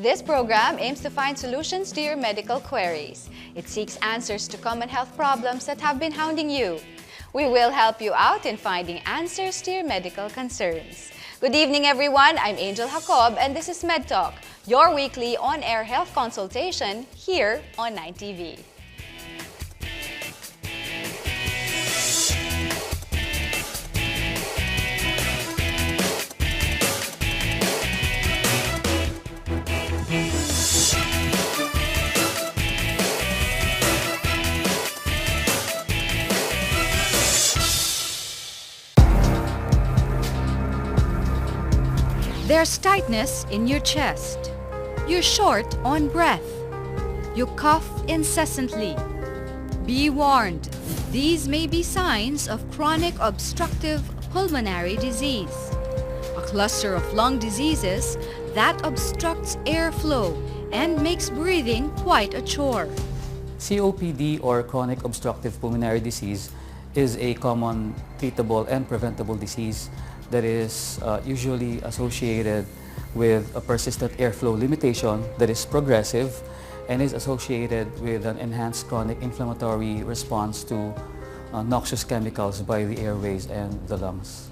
This program aims to find solutions to your medical queries. It seeks answers to common health problems that have been hounding you. We will help you out in finding answers to your medical concerns. Good evening, everyone. I'm Angel Jacob, and this is MedTalk, your weekly on-air health consultation here on 9TV. There's tightness in your chest. You're short on breath. You cough incessantly. Be warned, these may be signs of chronic obstructive pulmonary disease, a cluster of lung diseases that obstructs airflow and makes breathing quite a chore. COPD, or chronic obstructive pulmonary disease, is a common treatable and preventable disease that is usually associated with a persistent airflow limitation that is progressive and is associated with an enhanced chronic inflammatory response to noxious chemicals by the airways and the lungs.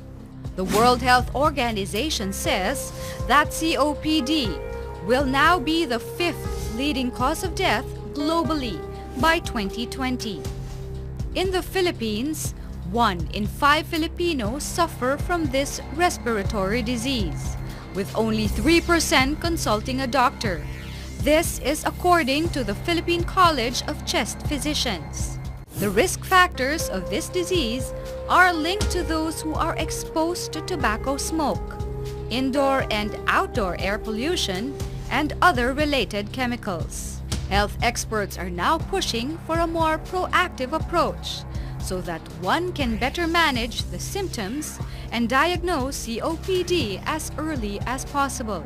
The World Health Organization says that COPD will now be the 5th leading cause of death globally by 2020. In the Philippines, 1 in 5 Filipinos suffer from this respiratory disease, with only 3% consulting a doctor. This is according to the Philippine College of Chest Physicians. The risk factors of this disease are linked to those who are exposed to tobacco smoke, indoor and outdoor air pollution, and other related chemicals. Health experts are now pushing for a more proactive approach so that one can better manage the symptoms and diagnose COPD as early as possible.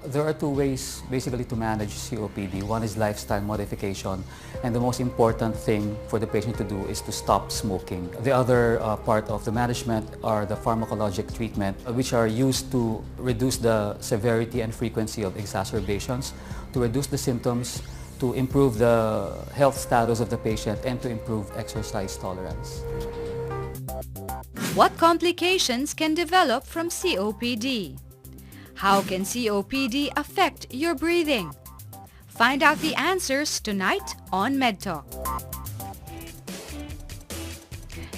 There are 2 ways basically to manage COPD. One is lifestyle modification, and the most important thing for the patient to do is to stop smoking. The other part of the management are the pharmacologic treatment, which are used to reduce the severity and frequency of exacerbations, to reduce the symptoms, to improve the health status of the patient, and to improve exercise tolerance. What complications can develop from COPD? How can COPD affect your breathing? Find out the answers tonight on MedTalk.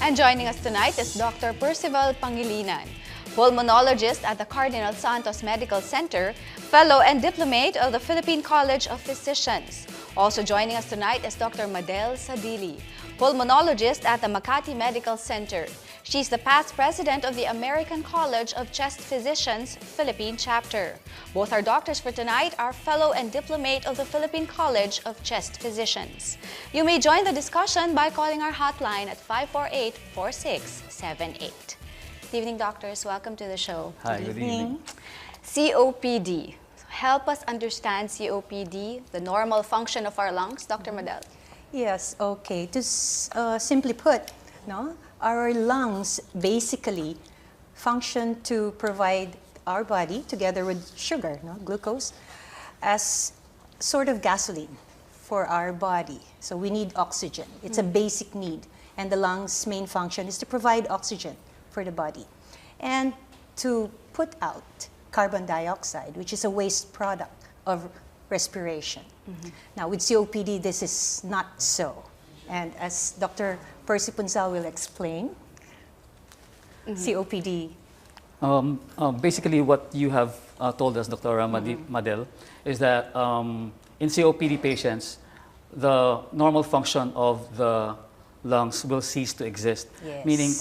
And joining us tonight is Dr. Percival Pangilinan, pulmonologist at the Cardinal Santos Medical Center, fellow and diplomate of the Philippine College of Physicians. Also joining us tonight is Dr. Madel Sadili, pulmonologist at the Makati Medical Center. She's the past president of the American College of Chest Physicians Philippine Chapter. Both our doctors for tonight are fellow and diplomate of the Philippine College of Chest Physicians. You may join the discussion by calling our hotline at 548-4678. Good evening, doctors. Welcome to the show. Hi, good evening. COPD. Help us understand COPD, the normal function of our lungs, Dr. Madel. Yes, okay. To simply put, our lungs basically function to provide our body, together with sugar, glucose, as sort of gasoline for our body. So we need oxygen. It's a basic need. And the lungs' main function is to provide oxygen for the body and to put out carbon dioxide, which is a waste product of respiration. Now, with COPD, this is not so. And as Dr. Percy Punzal will explain, COPD. Basically, what you have told us, Dr. Madel, is that in COPD patients, the normal function of the lungs will cease to exist. Yes. Meaning,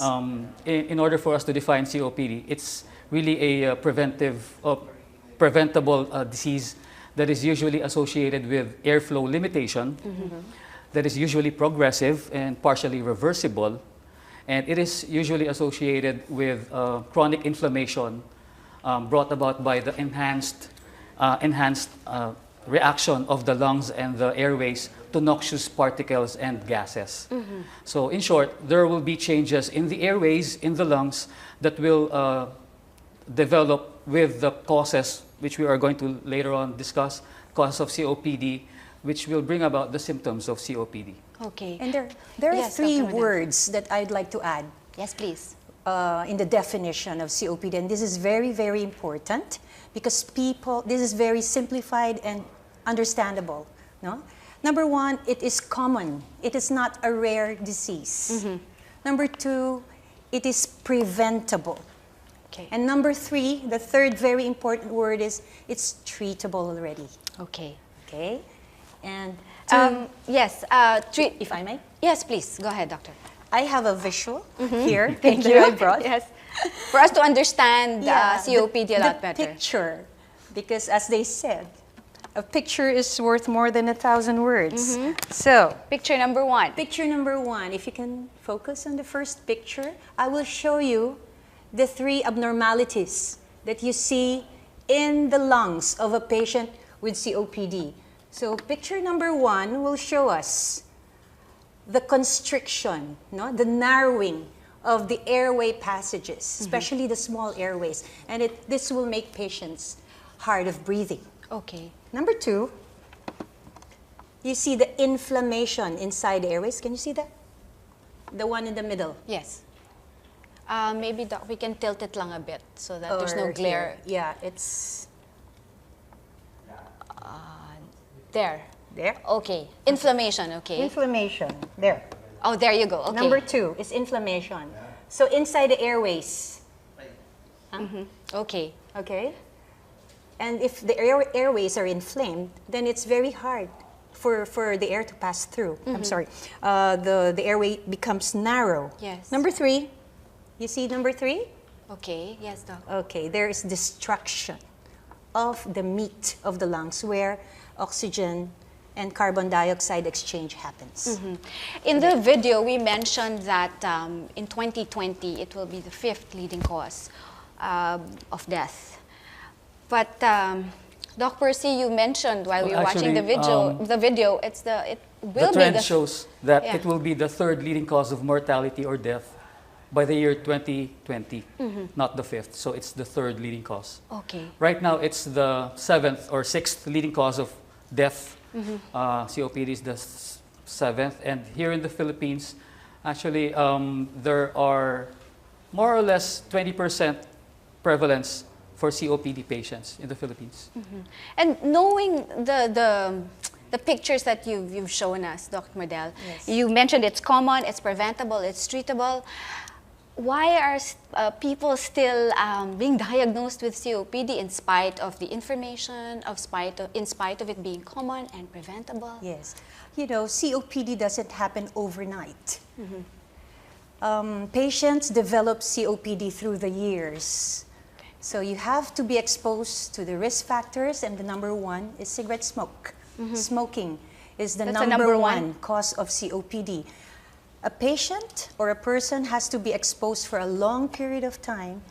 in order for us to define COPD, it's really a preventable disease that is usually associated with airflow limitation, that is usually progressive and partially reversible, and it is usually associated with chronic inflammation brought about by the enhanced reaction of the lungs and the airways to noxious particles and gases. So in short, there will be changes in the airways, in the lungs, that will develop with the causes which we are going to later on discuss, causes of COPD, which will bring about the symptoms of COPD. Okay. And there are Yes, three Dr. Medel. words that I'd like to add Yes, please. in the definition of COPD, and this is very, very important because this is very simplified and understandable. No? Number one, it is common. It is not a rare disease. Number two, it is preventable. Okay. And number three, the third very important word is it's treatable already. Okay. Okay? And Yes, if I may, yes, please. Go ahead, doctor. I have a visual here. Thank you. I brought. Yes. For us to understand COPD a lot the better. picture, because as they said, a picture is worth more than 1,000 words. So, Picture number one. picture number one, if you can focus on the first picture, I will show you the three abnormalities that you see in the lungs of a patient with COPD. So picture number one will show us the constriction, no? The narrowing of the airway passages, especially the small airways. And this will make patients hard of breathing. Okay. Number two, you see the inflammation inside the airways. Can you see that? The one in the middle. Yes. Maybe doc, we can tilt it lang a bit so that there's no Or glare. here. Yeah, it's There. there. Okay. Inflammation. Okay. Inflammation, there. Oh, there you go. Okay. Number two is inflammation. So inside the airways, Okay. okay? And if the airways are inflamed, then it's very hard for the air to pass through. I'm sorry. The airway becomes narrow. Yes. Number three, you see number three? Okay. Yes, doc. Okay, there is destruction of the meat of the lungs where oxygen and carbon dioxide exchange happens. In the video, we mentioned that in 2020, it will be the 5th leading cause of death. But Doc Percy, you mentioned while we were watching the video, it will The be trend shows that Yeah. it will be the 3rd leading cause of mortality or death by the year 2020, not the 5th. So it's the 3rd leading cause. Okay. Right now, it's the 7th or 6th leading cause of death. COPD is the 7th. And here in the Philippines, actually, there are more or less 20% prevalence for COPD patients in the Philippines. And knowing the pictures that you've shown us, Dr. Medel, Yes. you mentioned it's common, it's preventable, it's treatable. Why are people still being diagnosed with COPD in spite of the information, in spite of it being common and preventable? Yes. You know, COPD doesn't happen overnight. Patients develop COPD through the years. So you have to be exposed to the risk factors, and the number one is cigarette smoke. Smoking is the That's the number number one one. cause of COPD. A patient or a person has to be exposed for a long period of time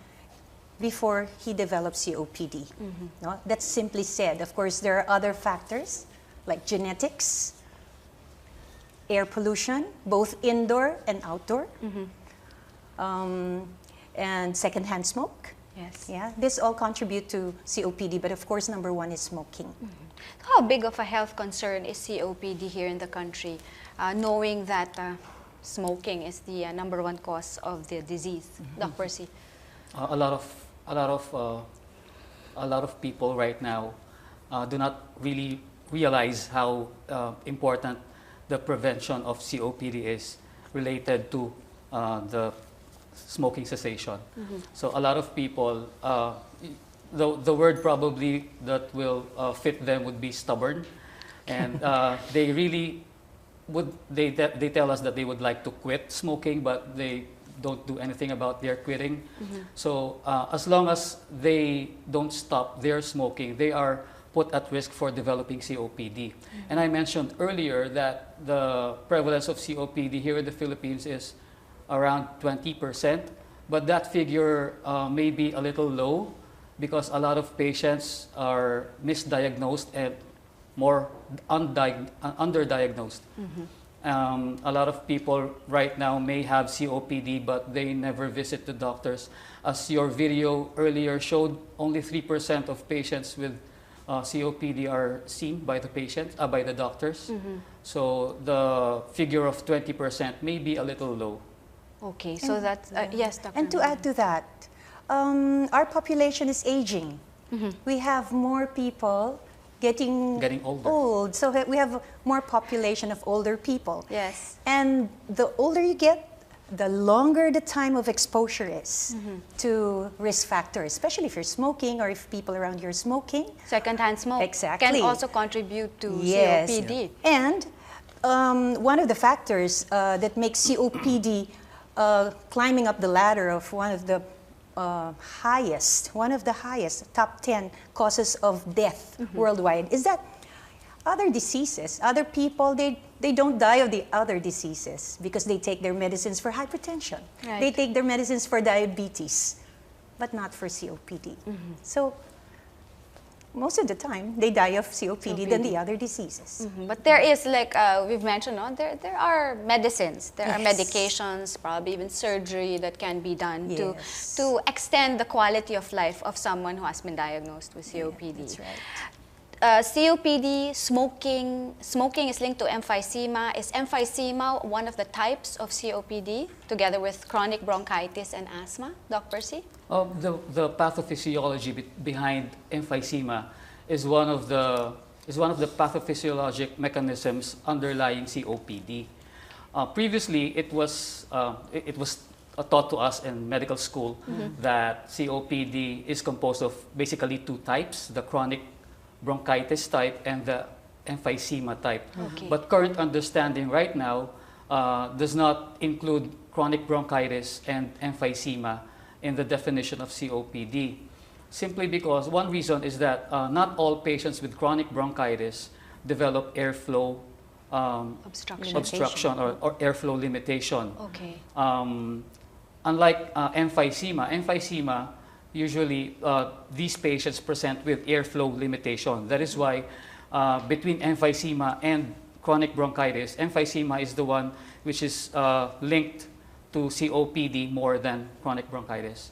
before he develops COPD. No? That's simply said. Of course, there are other factors like genetics, air pollution, both indoor and outdoor, and secondhand smoke. Yes. Yeah, this all contribute to COPD, but of course, number one is smoking. How big of a health concern is COPD here in the country, knowing that smoking is the number one cause of the disease? Dr. Percy? A lot of people right now do not really realize how important the prevention of COPD is related to the smoking cessation. So a lot of people, the word probably that will fit them would be stubborn, and they really would. They tell us that they would like to quit smoking, but they don't do anything about their quitting. So as long as they don't stop their smoking, they are put at risk for developing COPD. And I mentioned earlier that the prevalence of COPD here in the Philippines is around 20%, but that figure may be a little low because a lot of patients are misdiagnosed and more underdiagnosed. A lot of people right now may have COPD, but they never visit the doctors. As your video earlier showed, only 3% of patients with COPD are seen by the by the doctors. So the figure of 20% may be a little low. Okay, so that's, yes, Dr. And to add to that, our population is aging. We have more people getting older. old, so we have more population of older people. Yes. And the older you get, the longer the time of exposure is to risk factors, especially if you're smoking or if people around you are smoking. Secondhand smoke Exactly. can also contribute to Yes. COPD. And one of the factors that makes COPD climbing up the ladder of one of the highest, top 10 causes of death worldwide is that other diseases, other people, they don't die of the other diseases because they take their medicines for hypertension. Right. They take their medicines for diabetes, but not for COPD. So most of the time, they die of COPD than the other diseases. But there is, like we've mentioned, there are medicines, there are Yes. medications, probably even surgery that can be done Yes. to extend the quality of life of someone who has been diagnosed with COPD. That's right. COPD, smoking is linked to emphysema. Is emphysema one of the types of COPD, together with chronic bronchitis and asthma, Doc Percy? The pathophysiology behind emphysema is one of the pathophysiologic mechanisms underlying COPD. Previously, it was taught to us in medical school that COPD is composed of basically two types: the chronic bronchitis type and the emphysema type. Okay. But current understanding right now does not include chronic bronchitis and emphysema in the definition of COPD. Simply because one reason is that not all patients with chronic bronchitis develop airflow obstruction or airflow limitation. Okay. Unlike emphysema, usually these patients present with airflow limitation. That is why between emphysema and chronic bronchitis, emphysema is the one which is linked to COPD more than chronic bronchitis.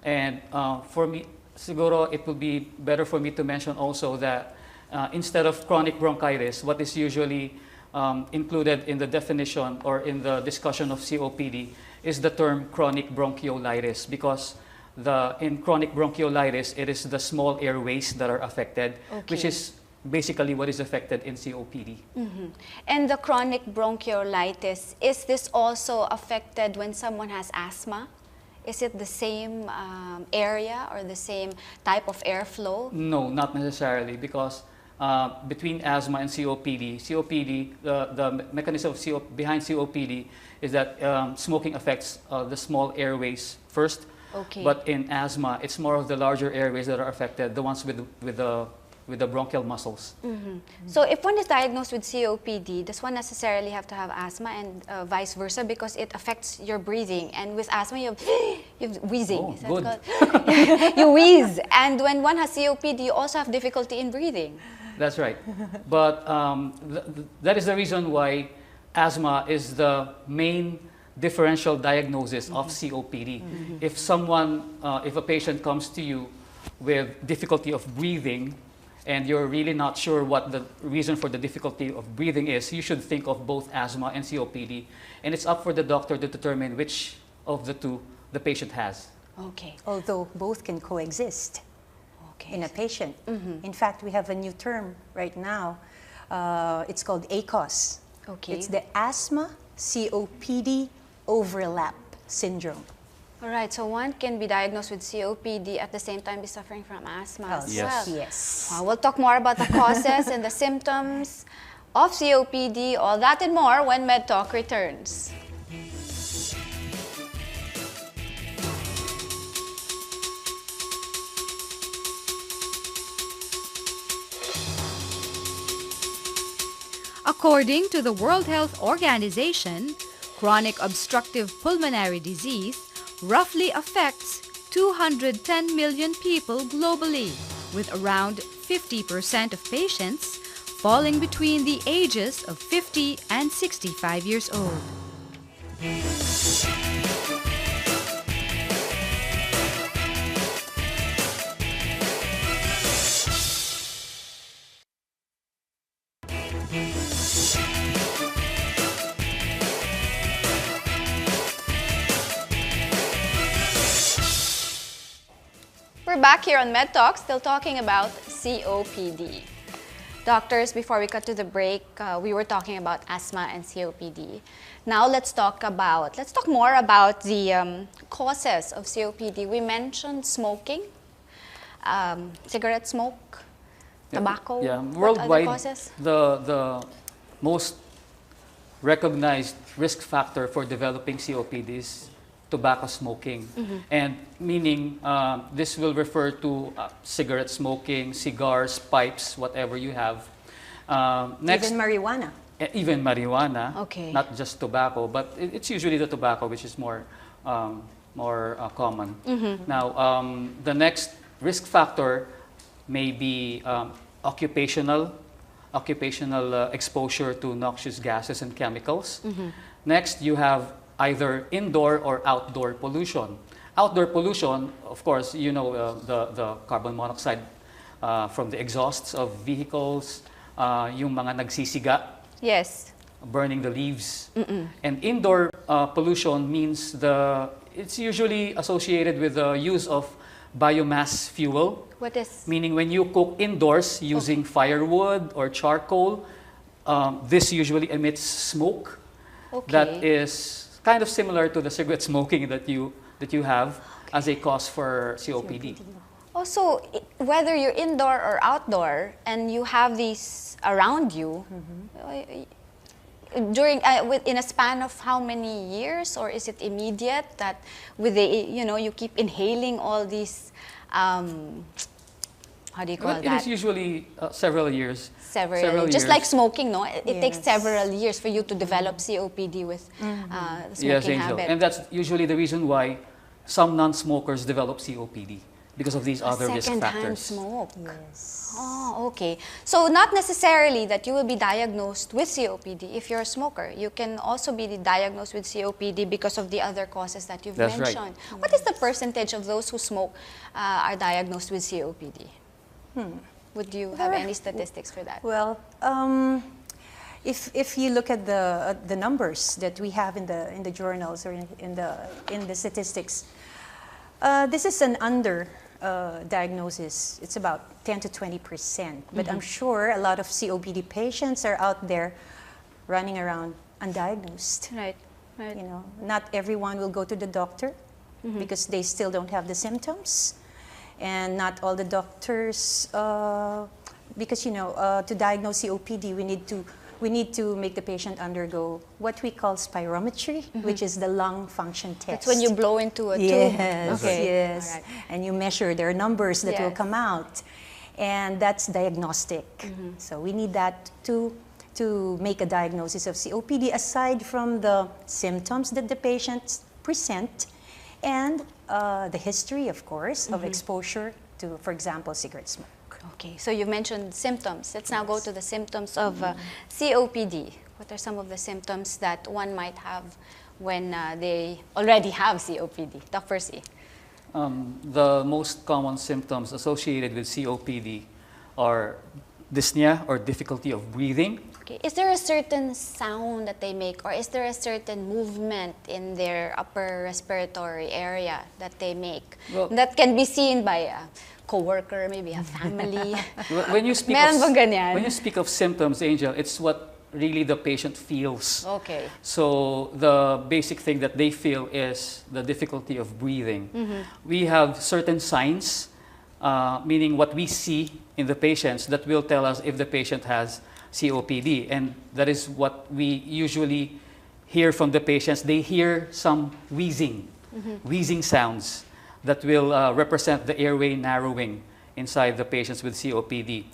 And for me, siguro it will be better for me to mention also that instead of chronic bronchitis, what is usually included in the definition or in the discussion of COPD is the term chronic bronchiolitis, because in chronic bronchiolitis, it is the small airways that are affected, which is basically what is affected in COPD. And the chronic bronchiolitis, is this also affected when someone has asthma? Is it the same area or the same type of airflow? No, not necessarily, because between asthma and COPD, the mechanism behind COPD is that smoking affects the small airways first. Okay. But in asthma, it's more of the larger airways that are affected, the ones with the bronchial muscles. So if one is diagnosed with COPD, does one necessarily have to have asthma, and vice versa, because it affects your breathing? And with asthma, you have wheezing. Oh, Is that good. called? You wheeze. And when one has COPD, you also have difficulty in breathing. That's right. But that is the reason why asthma is the main differential diagnosis of COPD. If if a patient comes to you with difficulty of breathing, and you're really not sure what the reason for the difficulty of breathing is, you should think of both asthma and COPD. And it's up for the doctor to determine which of the two the patient has. Okay. Although both can coexist in a patient. In fact, we have a new term right now. It's called ACOS. Okay. It's the asthma COPD overlap syndrome. All right, so one can be diagnosed with COPD at the same time be suffering from asthma as Yes. well. Yes. We'll talk more about the causes and the symptoms of COPD, all that and more when MedTalk returns. According to the World Health Organization, chronic obstructive pulmonary disease roughly affects 210 million people globally, with around 50% of patients falling between the ages of 50 and 65 years old. We're back here on MedTalk, still talking about COPD. Doctors, before we cut to the break, we were talking about asthma and COPD. Now let's talk more about the causes of COPD. We mentioned smoking, cigarette smoke, tobacco. Yeah, What other worldwide, causes? the most recognized risk factor for developing COPD is tobacco smoking. And meaning this will refer to cigarette smoking, cigars, pipes, whatever you have. Next, Even marijuana. even marijuana, Okay. not just tobacco, but it's usually the tobacco which is more common. Now, the next risk factor may be occupational exposure to noxious gases and chemicals. Next, you have either indoor or outdoor pollution. Outdoor pollution, of course, you know the carbon monoxide from the exhausts of vehicles, yung mga nagsisiga, Yes. burning the leaves. And indoor pollution means it's usually associated with the use of biomass fuel, What is? meaning when you cook indoors using firewood or charcoal, this usually emits smoke that Okay. is kind of similar to the cigarette smoking that you have as a cause for COPD. Also, whether you're indoor or outdoor and you have these around you, in a span of how many years, or is it immediate that you keep inhaling all these, how do you call But that? it is usually several years. Several years. just like smoking, no? It takes Yes. several years for you to develop COPD with the smoking Yes, Angel. habit. And that's usually the reason why some non-smokers develop COPD, because of these other risk Second-hand factors. smoke. Yes. Oh, okay. So not necessarily that you will be diagnosed with COPD if you're a smoker. You can also be diagnosed with COPD because of the other causes that you've That's right. mentioned. What is the percentage of those who smoke are diagnosed with COPD? Would you have any statistics for that? Well, if you look at the numbers that we have in the journals or in the statistics, this is an under diagnosis. It's about 10 to 20%. But I'm sure a lot of COPD patients are out there running around undiagnosed. Right. You know, not everyone will go to the doctor because they still don't have the symptoms, and not all the doctors, because to diagnose COPD, we need to make the patient undergo what we call spirometry, which is the lung function test. That's when you blow into a tube. Yes, Okay. yes, All right. and you measure their numbers that will Yes. come out, and that's diagnostic. So we need that to make a diagnosis of COPD, aside from the symptoms that the patients present, and the history, of course, of exposure to, for example, cigarette smoke. Okay, so you mentioned symptoms. Let's now go to the symptoms of COPD. What are some of the symptoms that one might have when they already have COPD? Dr. C. The most common symptoms associated with COPD are dyspnea, or difficulty of breathing. Okay, is there a certain sound that they make, or is there a certain movement in their upper respiratory area that they make Well- that can be seen by a coworker, maybe a family? When you speak Meron bang ganyan? when you speak of symptoms, Angel, it's what really the patient feels. Okay. So the basic thing that they feel is the difficulty of breathing. We have certain signs, meaning what we see in the patients, that will tell us if the patient has COPD. And that is what we usually hear from the patients. They hear some wheezing sounds that will represent the airway narrowing inside the patients with COPD.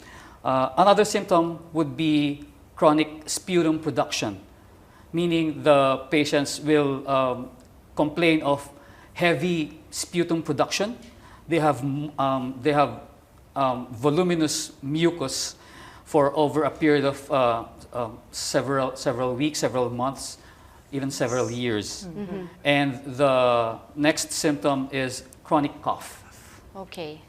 Another symptom would be chronic sputum production, meaning the patients will complain of heavy sputum production. They have voluminous mucus for over a period of several weeks, several months, even several years. And the next symptom is chronic cough. Okay.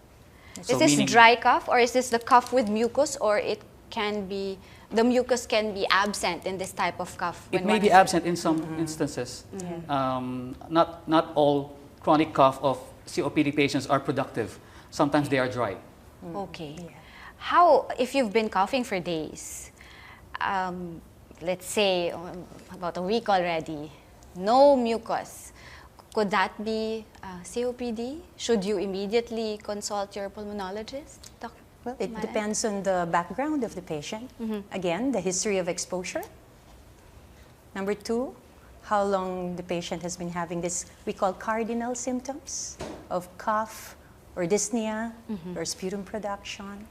So Is this meaning- dry cough, or is this the cough with mucus, or it can be, the mucus can be absent in this type of cough? It when may one be is- absent in some instances. Not all chronic cough of COPD patients are productive. Sometimes they are dry. Okay. How, if you've been coughing for days, let's say about a week already, no mucus, could that be COPD? Should you immediately consult your pulmonologist, Dr. Well, it Maren? depends on the background of the patient. Again, the history of exposure. Number two, how long the patient has been having this, we call cardinal symptoms of cough or dyspnea or sputum production.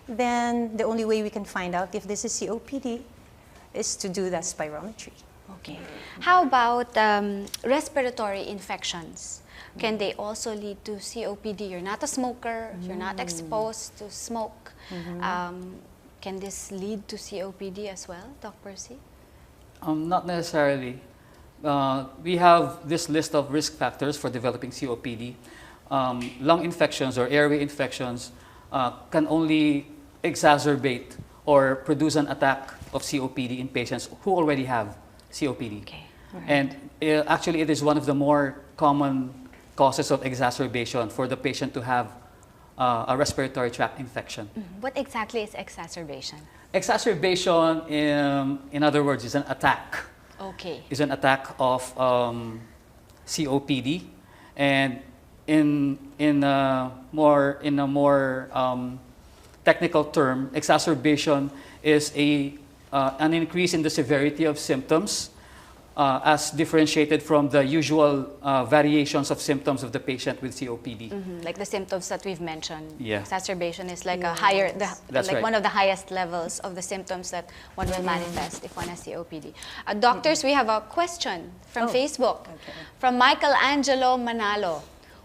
Then the only way we can find out if this is COPD is to do that spirometry. Okay. How about respiratory infections? Can they also lead to COPD? You're not a smoker, you're not exposed to smoke. Can this lead to COPD as well, Dr. Percy? Not necessarily. We have this list of risk factors for developing COPD. Lung infections or airway infections can only exacerbate or produce an attack of COPD in patients who already have COPD. Okay. And actually, it is one of the more common causes of exacerbation for the patient to have a respiratory tract infection. What exactly is exacerbation? Exacerbation, in other words, is an attack. Okay. Is an attack of COPD, and in a more technical term, exacerbation is an increase in the severity of symptoms as differentiated from the usual variations of symptoms of the patient with COPD. Like the symptoms that we've mentioned. Yeah. Exacerbation is like a higher, That's like right. one of the highest levels of the symptoms that one will manifest if one has COPD. Doctors, we have a question from Facebook from Michelangelo Manalo.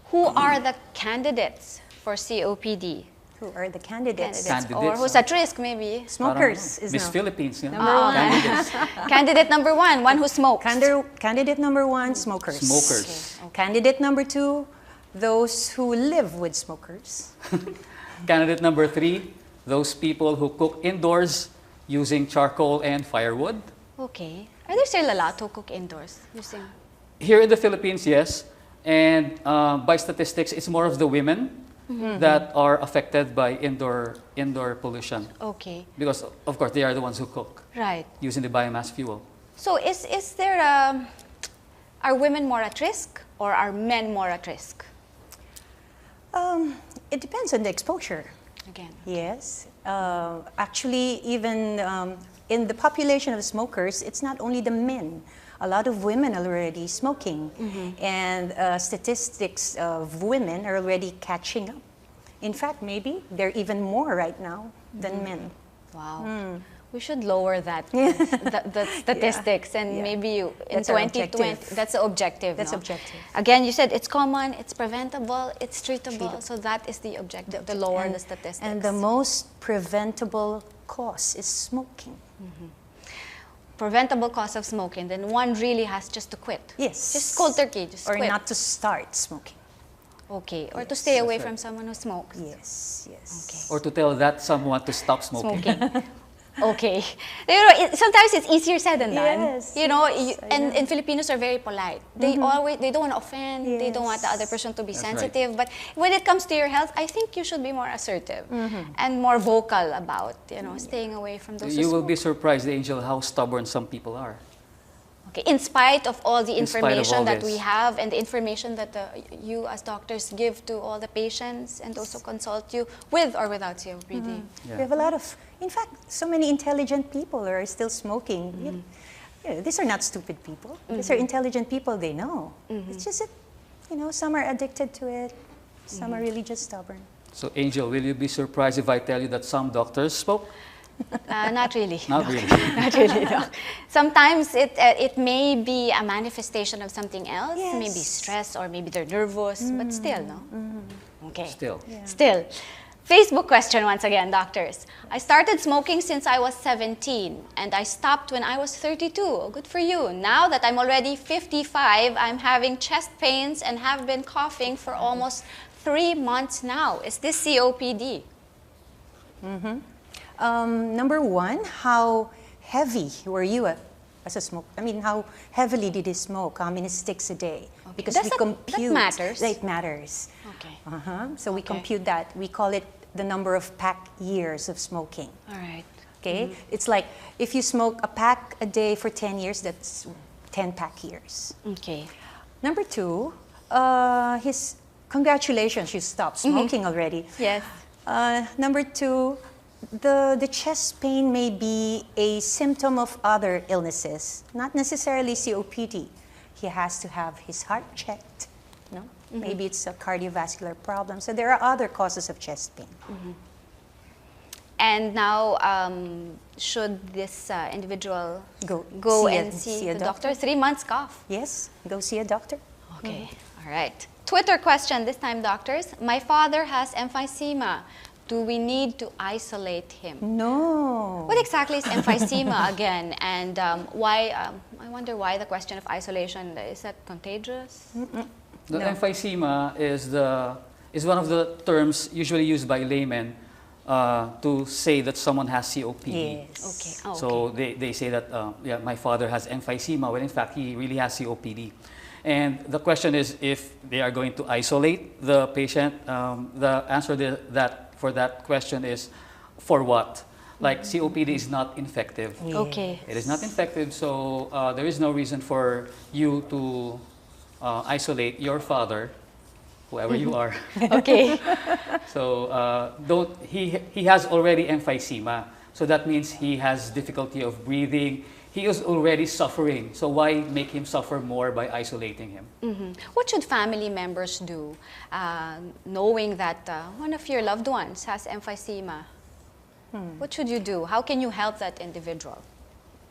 Who are the candidates for COPD? Who are the candidates? Or Candidates, who's at risk, maybe? Smokers is Miss now. Philippines, yeah. Number one. Candidates. Candidate number one who smokes. Candidate number one, smokers. Smokers. Candidate number two, those who live with smokers. Candidate number 3, those people who cook indoors using charcoal and firewood. Okay. Are there still a lot who cook indoors using? Here in the Philippines, yes. And by statistics, it's more of the women that are affected by indoor pollution. Okay. Because, of course, they are the ones who cook Right. using the biomass fuel. So is there are women more at risk or are men more at risk? It depends on the exposure. Again. Yes. Actually, even in the population of smokers, it's not only the men. A lot of women are already smoking. And statistics of women are already catching up. In fact, maybe they're even more right now than men. Wow. We should lower that the statistics and maybe in That's our 2020 objective. that's the objective. That's no? objective. Again, you said it's common, it's preventable, it's treatable. So that is the objective, to lower the statistics. And the most preventable cause is smoking. preventable cause of smoking, then one really has just to quit. Yes. Just cold turkey, just Or quit. not to start smoking. Okay. Or to Yes, stay away that's from right. someone who smokes. Yes, yes. Or to tell that someone to stop smoking. Smoking. Okay. You know, sometimes it's easier said than done. Yes, You know, yes, I know. and Filipinos are very polite. They they don't want to offend. They don't want the other person to be That's right. sensitive. But when it comes to your health, I think you should be more assertive and more vocal about, staying away from those who You will be smoke. surprised, Angel, how stubborn some people are. Okay. In spite of all the In spite of information all that this. we have and the information that you as doctors give to all the patients and those who consult you with or without COPD. Yeah. We have a lot of, in fact, so many intelligent people are still smoking. You know, these are not stupid people. These are intelligent people, they know. It's just that, some are addicted to it. Some are really just stubborn. So, Angel, will you be surprised if I tell you that some doctors smoke? Not really. Not really. Not really, no. Sometimes it may be a manifestation of something else, Yes. maybe stress or maybe they're nervous, but still, no? Okay. Still. Still. Facebook question once again, doctors. I started smoking since I was 17 and I stopped when I was 32. Oh, good for you. Now that I'm already 55, I'm having chest pains and have been coughing for almost 3 months now. Is this COPD? Number one, how heavy were you as a smoker? I mean, how heavily did you smoke? How many sticks a day? Okay. Because Does we that compute. matters? It matters. Okay. So we Okay. compute that. We call it the number of pack years of smoking. All right. Okay? It's like if you smoke a pack a day for 10 years, that's 10 pack years. Okay. Number two, congratulations, you stopped smoking already. Yes. Number two, the chest pain may be a symptom of other illnesses, not necessarily COPD. He has to have his heart checked. No? Maybe it's a cardiovascular problem. So there are other causes of chest pain. And now, should this individual go see and see the doctor? 3 months cough. Yes, go see a doctor. Okay, all right. Twitter question this time, doctors. My father has emphysema. Do we need to isolate him? No. What exactly is emphysema again? And why, I wonder why the question of isolation, is that contagious? The No. emphysema is one of the terms usually used by laymen to say that someone has COPD. Yes. Okay. Oh, So they say that, yeah, my father has emphysema, when in fact he really has COPD. And the question is if they are going to isolate the patient. The answer for that question is for what? Like COPD is not infective. Okay. It is not infective, so there is no reason for you to isolate your father, whoever you are. Okay. So he has already emphysema. So that means he has difficulty of breathing. He is already suffering. So why make him suffer more by isolating him? What should family members do knowing that one of your loved ones has emphysema? What should you do? How can you help that individual?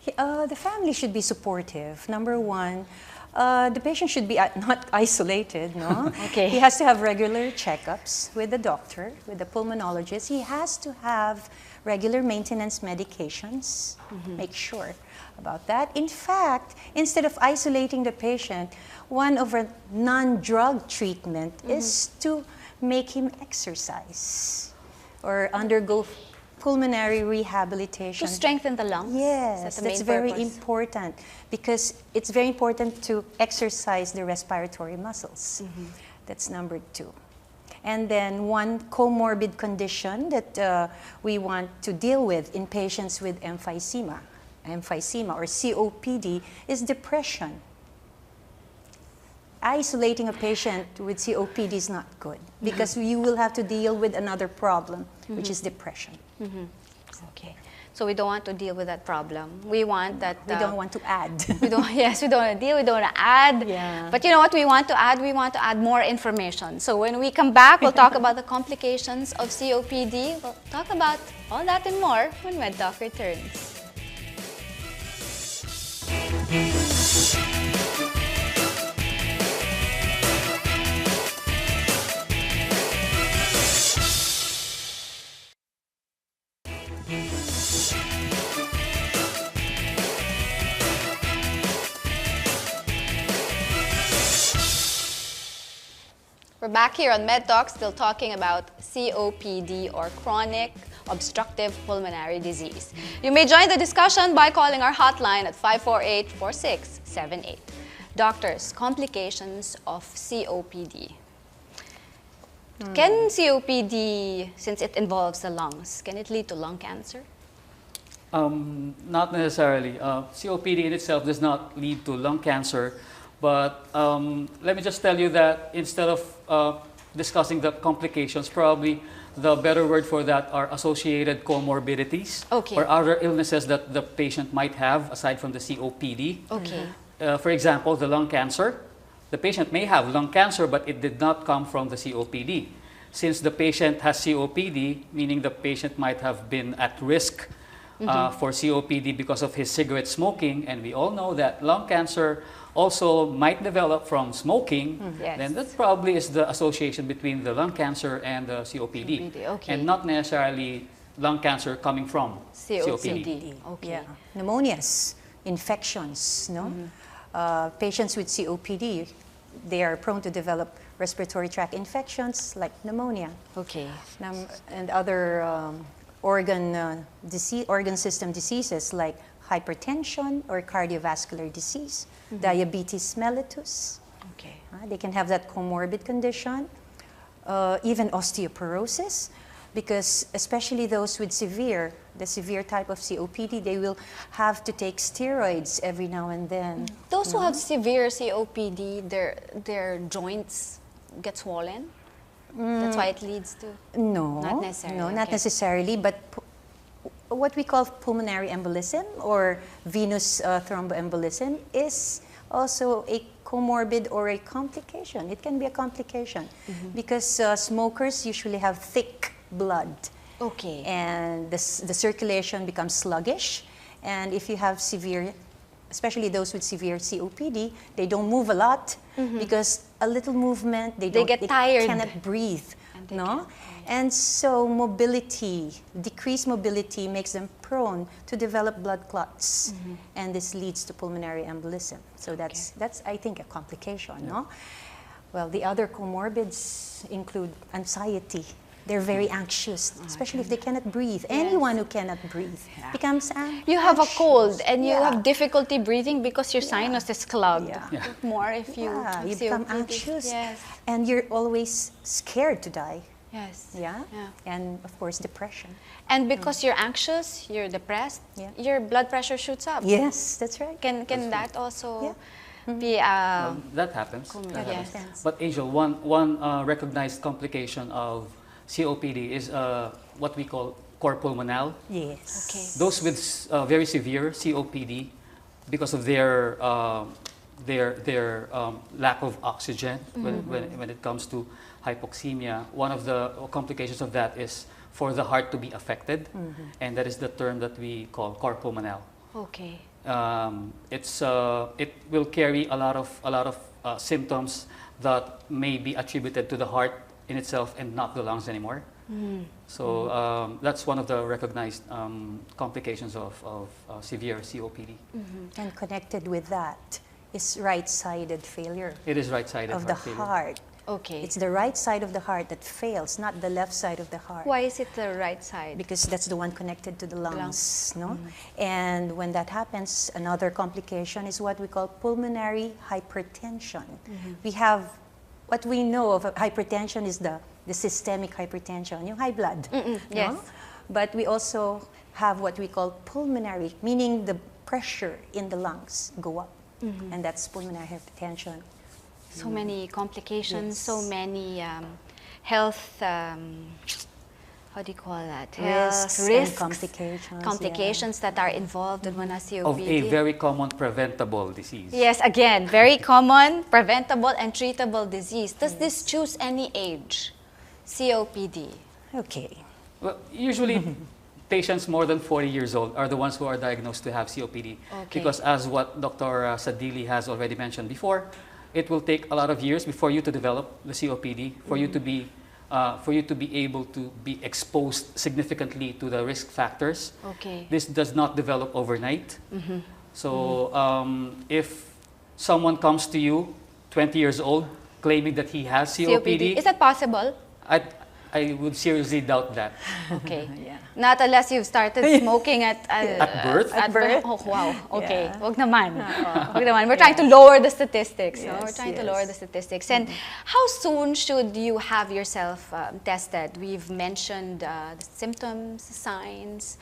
The family should be supportive. Number one, the patient should be not isolated, no? Okay. He has to have regular checkups with the doctor, with the pulmonologist. He has to have regular maintenance medications. Make sure about that. In fact, instead of isolating the patient, one of our non-drug treatment is to make him exercise or undergo pulmonary rehabilitation. To strengthen the lungs? Is Yes, that the that's main very purpose? important because it's very important to exercise the respiratory muscles. That's number two. And then one comorbid condition that we want to deal with in patients with emphysema or COPD is depression. Isolating a patient with COPD is not good because you will have to deal with another problem, which is depression. Okay. So we don't want to deal with that problem. We want that... We don't want to add. we don't want to deal, we don't want to add. Yeah. But you know what we want to add? We want to add more information. So when we come back, we'll talk about the complications of COPD. We'll talk about all that and more when MedTalk returns. We're back here on MedTalk, still talking about COPD or Chronic Obstructive Pulmonary Disease. You may join the discussion by calling our hotline at 548-4678. Doctors, complications of COPD. Can COPD, since it involves the lungs, can it lead to lung cancer? Not necessarily. COPD in itself does not lead to lung cancer. But let me just tell you that instead of discussing the complications, probably the better word for that are associated comorbidities or other illnesses that the patient might have aside from the COPD. Okay. For example, the lung cancer. The patient may have lung cancer, but it did not come from the COPD. Since the patient has COPD, meaning the patient might have been at risk for COPD because of his cigarette smoking, and we all know that lung cancer also might develop from smoking, Yes. then that probably is the association between the lung cancer and the COPD, okay. and not necessarily lung cancer coming from COPD. Okay. Yeah. Pneumonias, infections, no? Patients with COPD, they are prone to develop respiratory tract infections like pneumonia. Okay. And other organ system diseases like hypertension or cardiovascular disease, diabetes mellitus. Okay. They can have that comorbid condition, even osteoporosis, because especially those with the severe type of COPD, they will have to take steroids every now and then. Those who have severe COPD, their joints get swollen? That's why it leads to? No, Not necessarily. no, not okay. necessarily, but what we call pulmonary embolism or venous thromboembolism is also a comorbid or a complication. It can be a complication because smokers usually have thick blood. Okay. And the circulation becomes sluggish. And if you have severe, especially those with severe COPD, they don't move a lot because a little movement, they get tired. cannot breathe. No? And so decreased mobility makes them prone to develop blood clots. And this leads to pulmonary embolism. So that's I think, a complication. No? Well, the other comorbids include anxiety. They're very anxious, especially if they cannot breathe. Anyone who cannot breathe becomes anxious. You have a cold and you have difficulty breathing because your sinus is clogged. Yeah. More if you you become COPD. anxious. Yes. And you're always scared to die. Yes. Yeah? Yeah. And of course, depression. And because you're anxious, you're depressed, your blood pressure shoots up. Yes, that's right. Can that also be That happens. That Yes. happens. But Angel, one recognized complication of COPD is what we call cor pulmonale. Yes. Okay. Those with very severe COPD, because of their lack of oxygen when it comes to hypoxemia, one of the complications of that is for the heart to be affected, and that is the term that we call cor pulmonale. Okay. It will carry a lot of symptoms that may be attributed to the heart in itself and not the lungs anymore. So that's one of the recognized complications of severe COPD. And connected with that is right-sided failure It is right-sided of the heart failure. heart. Okay. It's the right side of the heart that fails, not the left side of the heart. Why is it the right side? Because that's the one connected to the lungs, no? And when that happens, another complication is what we call pulmonary hypertension. We have, what we know of hypertension is the systemic hypertension, yung high blood, yes. no? But we also have what we call pulmonary, meaning the pressure in the lungs go up, and that's pulmonary hypertension. So many complications, Yes. so many health, how do you call that? Risks and complications, that are involved in one COPD. Of a very common preventable disease. Yes, again, very common, preventable and treatable disease. Does this choose any age? COPD. Okay. Well, usually patients more than 40 years old are the ones who are diagnosed to have COPD. Okay. Because as what Dr. Sadili has already mentioned before, it will take a lot of years before you to develop the COPD, for you to be able to be exposed significantly to the risk factors. Okay. This does not develop overnight. So if someone comes to you 20 years old claiming that he has COPD, Is that possible? I would seriously doubt that. Okay. Yeah. Not unless you've started smoking at birth? At birth? Oh, wow. Okay. Yeah. Wag naman. Wag naman. We're trying to lower the statistics. No? Yes, We're trying to yes. lower the statistics. And how soon should you have yourself tested? We've mentioned the symptoms, signs.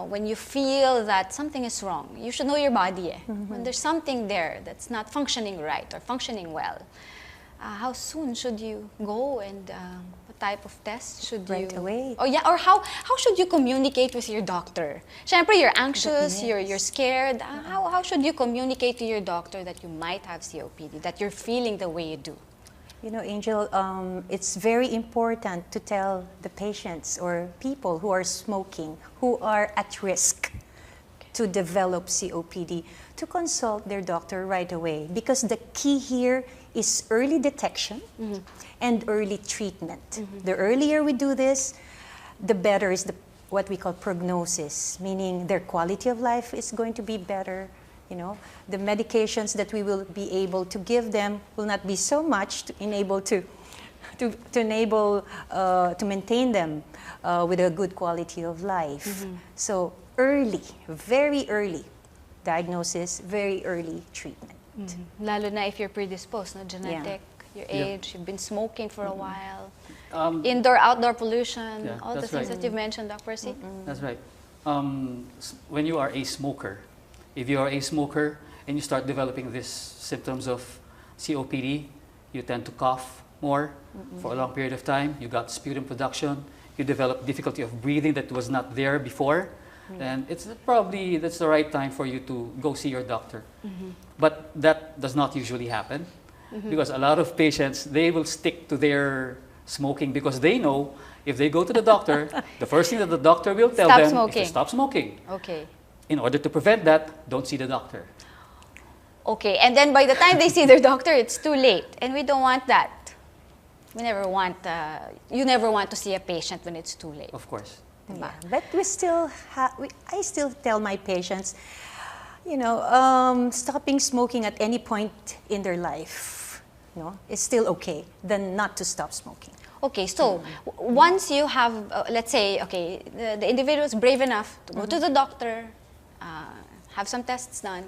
When you feel that something is wrong, you should know your body. When there's something there that's not functioning right or functioning well, how soon should you go, and what type of test should you? Right away. Oh yeah, or how should you communicate with your doctor? Siyempre, you're anxious, you're scared. How should you communicate to your doctor that you might have COPD, that you're feeling the way you do? You know, Angel, it's very important to tell the patients or people who are smoking, who are at risk to develop COPD, to consult their doctor right away, because the key here is early detection and early treatment. The earlier we do this, the better is what we call prognosis, meaning their quality of life is going to be better. You know, the medications that we will be able to give them will not be so much to enable to maintain them with a good quality of life. So early, very early diagnosis, very early treatment. Lalo na if you're predisposed, no? Genetic, your age, you've been smoking for a while. Indoor, outdoor pollution, all the things that you've mentioned, Dr. Percy. That's right. When you are a smoker, if you are a smoker and you start developing these symptoms of COPD, you tend to cough more for a long period of time. You got sputum production. You develop difficulty of breathing that was not there before. Then that's the right time for you to go see your doctor. But that does not usually happen because a lot of patients, they will stick to their smoking because they know if they go to the doctor, the first thing that the doctor will tell them is to stop smoking. Okay. In order to prevent that, don't see the doctor. Okay, and then by the time they see their doctor, it's too late. And we don't want that. We never want, you never want to see a patient when it's too late. Of course. Yeah, but we still I still tell my patients, you know, stopping smoking at any point in their life, you know, is still okay than not to stop smoking. Okay, so once you have, let's say, okay, the individual is brave enough to go to the doctor, have some tests done,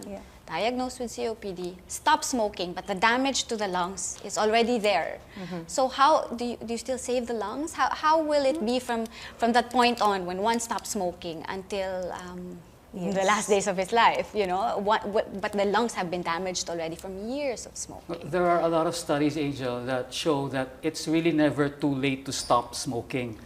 diagnosed with COPD, stop smoking, but the damage to the lungs is already there. So how do you still save the lungs? How will it be from that point on when one stops smoking until the last days of his life, you know? But the lungs have been damaged already from years of smoking. There are a lot of studies, Angel, that show that it's really never too late to stop smoking.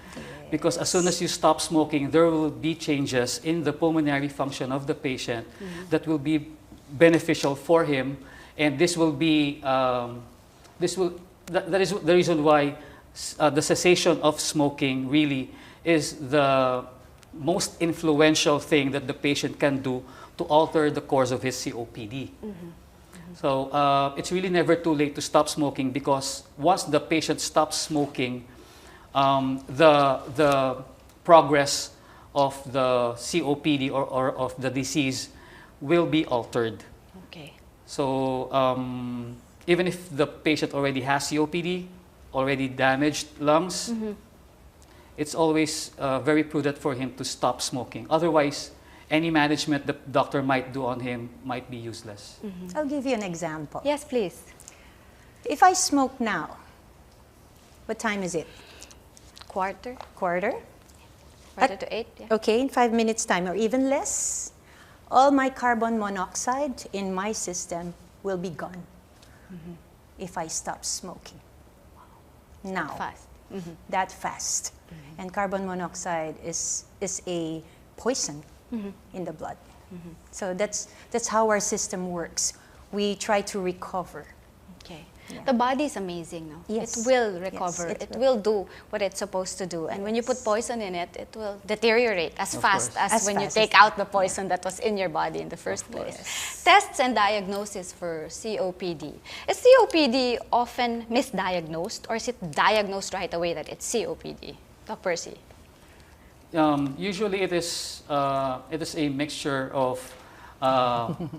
Because as soon as you stop smoking, there will be changes in the pulmonary function of the patient that will be beneficial for him, and this will be that is the reason why the cessation of smoking really is the most influential thing that the patient can do to alter the course of his COPD. So it's really never too late to stop smoking, because once the patient stops smoking, the progress of the COPD or of the disease will be altered. Okay. So even if the patient already has COPD, already damaged lungs, it's always very prudent for him to stop smoking. Otherwise, any management the doctor might do on him might be useless. I'll give you an example. Yes, please. If I smoke now, what time is it? Quarter Quarter? to 8. Yeah. Okay, in 5 minutes time or even less, all my carbon monoxide in my system will be gone if I stop smoking. Now, Fast. that fast. And carbon monoxide is a poison in the blood. So that's how our system works. We try to recover. Okay. Yeah. The body is amazing, no? Yes. It will recover. Yes, it will do what it's supposed to do. And when you put poison in it, it will deteriorate as fast course. as when you take out the poison that was in your body in the first place. Tests and diagnosis for COPD. Is COPD often misdiagnosed, or is it diagnosed right away that it's COPD? Dr. Percy. Usually it is a mixture of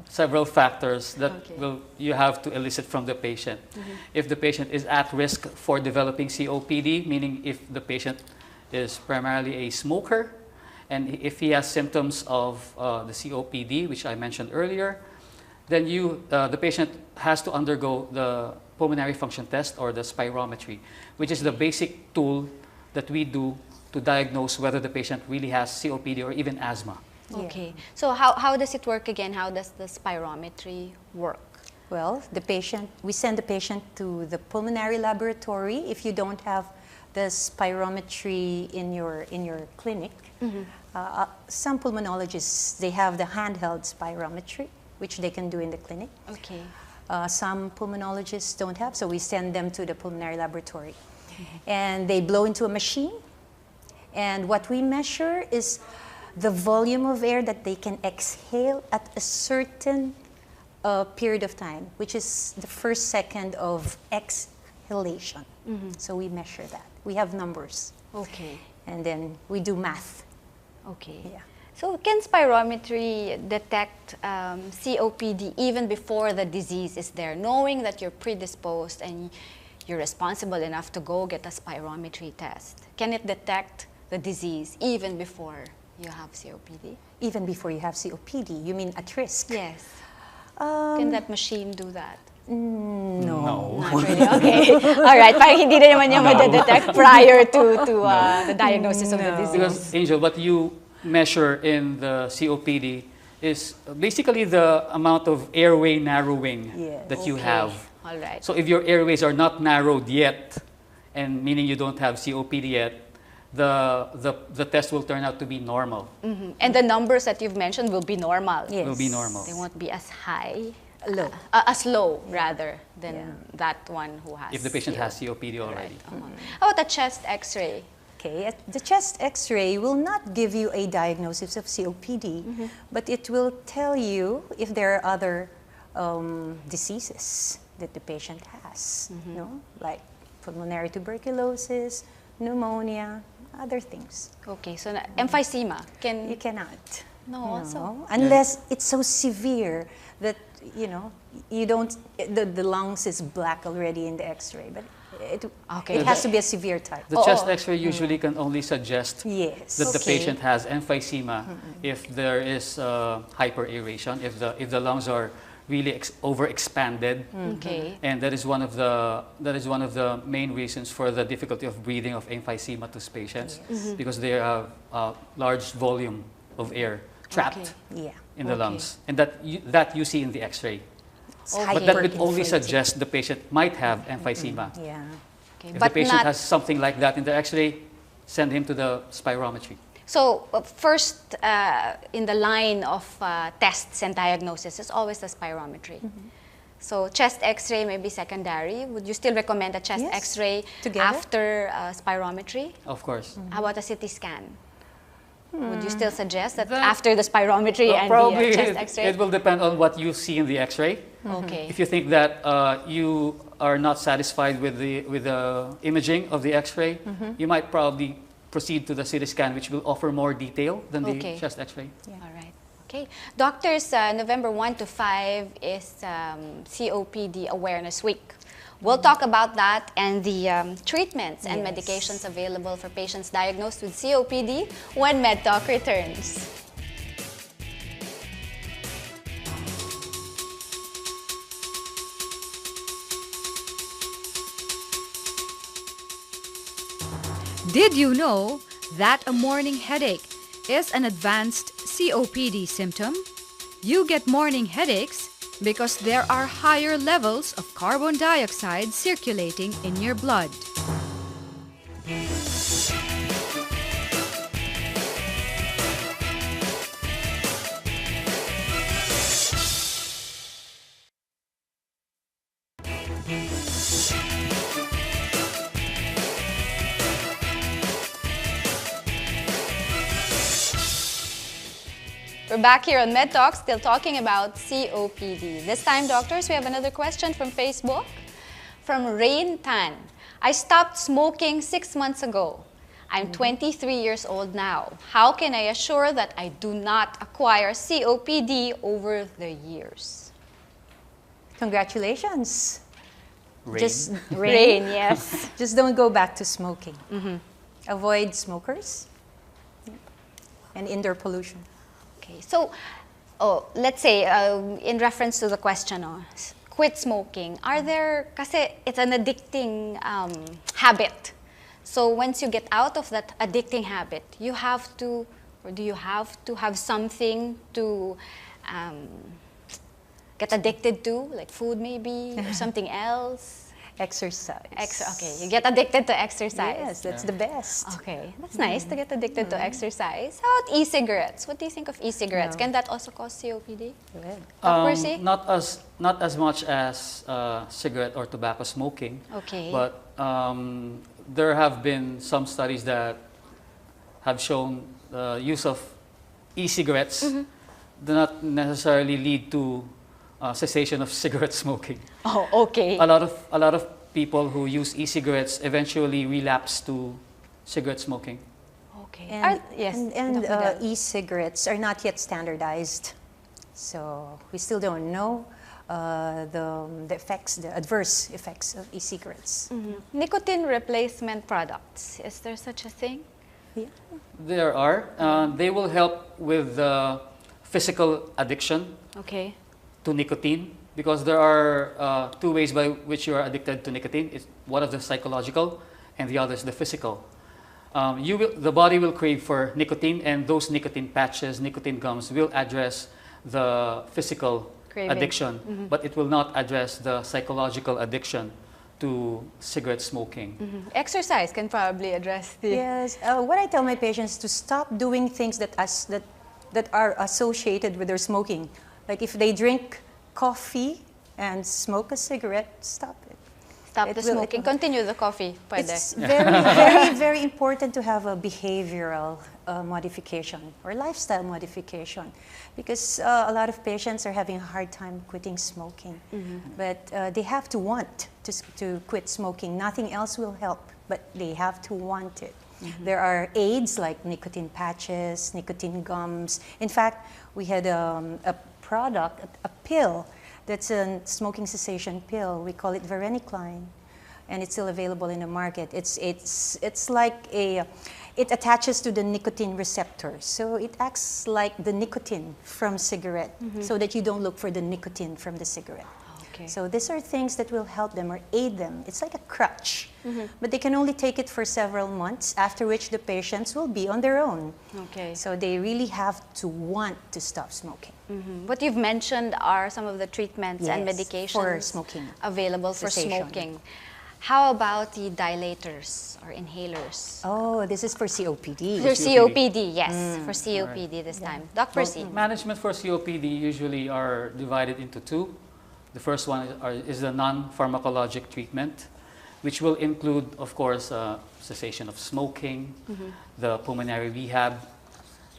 several factors that you have to elicit from the patient. If the patient is at risk for developing COPD, meaning if the patient is primarily a smoker, and if he has symptoms of the COPD, which I mentioned earlier, then the patient has to undergo the pulmonary function test, or the spirometry, which is the basic tool that we do to diagnose whether the patient really has COPD or even asthma. Okay. So how does it work again? How does the spirometry work? Well, we send the patient to the pulmonary laboratory. If you don't have the spirometry in your clinic, some pulmonologists, they have the handheld spirometry, which they can do in the clinic. Okay. Some pulmonologists don't have, so we send them to the pulmonary laboratory. And they blow into a machine. And what we measure is the volume of air that they can exhale at a certain period of time, which is the first second of exhalation. So we measure that. We have numbers. Okay. And then we do math. Okay. Yeah. So can spirometry detect COPD even before the disease is there, knowing that you're predisposed and you're responsible enough to go get a spirometry test? Can it detect the disease even before you have COPD? Even before you have COPD, you mean at risk? Yes. Can that machine do that? No. Not really. Okay. All right. Parang hindi na naman yung madedetect prior to the diagnosis of the disease. Because, Angel, what you measure in the COPD is basically the amount of airway narrowing that you have. All right. So if your airways are not narrowed yet, and meaning you don't have COPD yet, the test will turn out to be normal. And the numbers that you've mentioned will be normal. Yes. Will be normal. They won't be as high. Low. As low, rather, than that one who has If the patient has COPD already. How about a chest X-ray? Okay, the chest X-ray will not give you a diagnosis of COPD, but it will tell you if there are other diseases that the patient has, like pulmonary tuberculosis, pneumonia, other things. Okay, so emphysema You cannot. No, also. Unless it's so severe that you don't. The lungs is black already in the X-ray, but it has to be a severe type. The chest X-ray usually can only suggest Yes. that the patient has emphysema if there is hyperaeration, if the lungs are really overexpanded, Okay. and that is one of the main reasons for the difficulty of breathing of emphysematous patients, because they have a large volume of air trapped in the lungs, and that you see in the X-ray. But that would only suggest the patient might have emphysema. Yeah. Okay. If But the patient not, has something like that in the X-ray, send him to the spirometry. so first in the line of tests and diagnosis is always the spirometry. So chest X-ray may be secondary. Would you still recommend a chest Yes. X-ray Together. after spirometry? Of course. How about a CT scan? Would you still suggest that after the spirometry and Probably the chest X-ray? it will depend on what you see in the X-ray. Okay. If you think that you are not satisfied with the imaging of the X-ray, you might probably proceed to the CT scan, which will offer more detail than the chest X-ray. All right. Okay. Doctors, November 1 to 5 is COPD Awareness Week. We'll talk about that and the treatments and medications available for patients diagnosed with COPD when MedTalk returns. Did you know that a morning headache is an advanced COPD symptom? You get morning headaches because there are higher levels of carbon dioxide circulating in your blood. We're back here on MedTalk, still talking about COPD. This time, doctors, we have another question from Facebook. From Rain Tan. I stopped smoking 6 months ago. I'm 23 years old now. How can I assure that I do not acquire COPD over the years? Congratulations. Rain. Just Rain, yes. Just don't go back to smoking. Avoid smokers and indoor pollution. Okay, so let's say in reference to the question, quit smoking. Are there, kasi it's an addicting habit. So once you get out of that addicting habit, you have to, or do you have to have something to get addicted to, like food maybe, or something else? Exercise. Okay, you get addicted to exercise. Yes, that's the best. Okay, that's nice to get addicted to exercise. How about e-cigarettes? What do you think of e-cigarettes? No. Can that also cause COPD? Good. Dr. Percy? Not as much as cigarette or tobacco smoking. Okay. But there have been some studies that have shown the use of e-cigarettes do not necessarily lead to cessation of cigarette smoking. Oh, okay. A lot of people who use e-cigarettes eventually relapse to cigarette smoking. Okay. And, yes. and Dr. Del. e-cigarettes are not yet standardized. So we still don't know the effects, the adverse effects of e-cigarettes. Nicotine replacement products. Is there such a thing? Yeah. There are. They will help with physical addiction Okay. to nicotine, because there are two ways by which you are addicted to nicotine. It's one of the psychological, and the other is the physical. The body will crave for nicotine, and those nicotine patches, nicotine gums, will address the physical Craving. addiction, but it will not address the psychological addiction to cigarette smoking. Exercise can probably address the... Yes. What I tell my patients to stop doing things that are associated with their smoking. Like if they drink coffee and smoke a cigarette, stop it. Stop It the will- smoking. Continue the coffee. Pwede. It's very important to have a behavioral modification or lifestyle modification, because a lot of patients are having a hard time quitting smoking. But they have to want to quit smoking. Nothing else will help, but they have to want it. There are aids like nicotine patches, nicotine gums. In fact, we had a product, a pill, that's a smoking cessation pill. We call it varenicline, and it's still available in the market. It's like it attaches to the nicotine receptor, so it acts like the nicotine from cigarette, so that you don't look for the nicotine from the cigarette. Okay. So these are things that will help them or aid them. It's like a crutch, but they can only take it for several months, after which the patients will be on their own. Okay. So they really have to want to stop smoking. What you've mentioned are some of the treatments and Yes, medications for smoking. available for Cessation. smoking. How about the dilators or inhalers? Oh, this is for COPD. For COPD. COPD, yes. For COPD this time. Dr. Percy. Management for COPD usually are divided into two. The first one is the non-pharmacologic treatment, which will include, of course, cessation of smoking, the pulmonary rehab,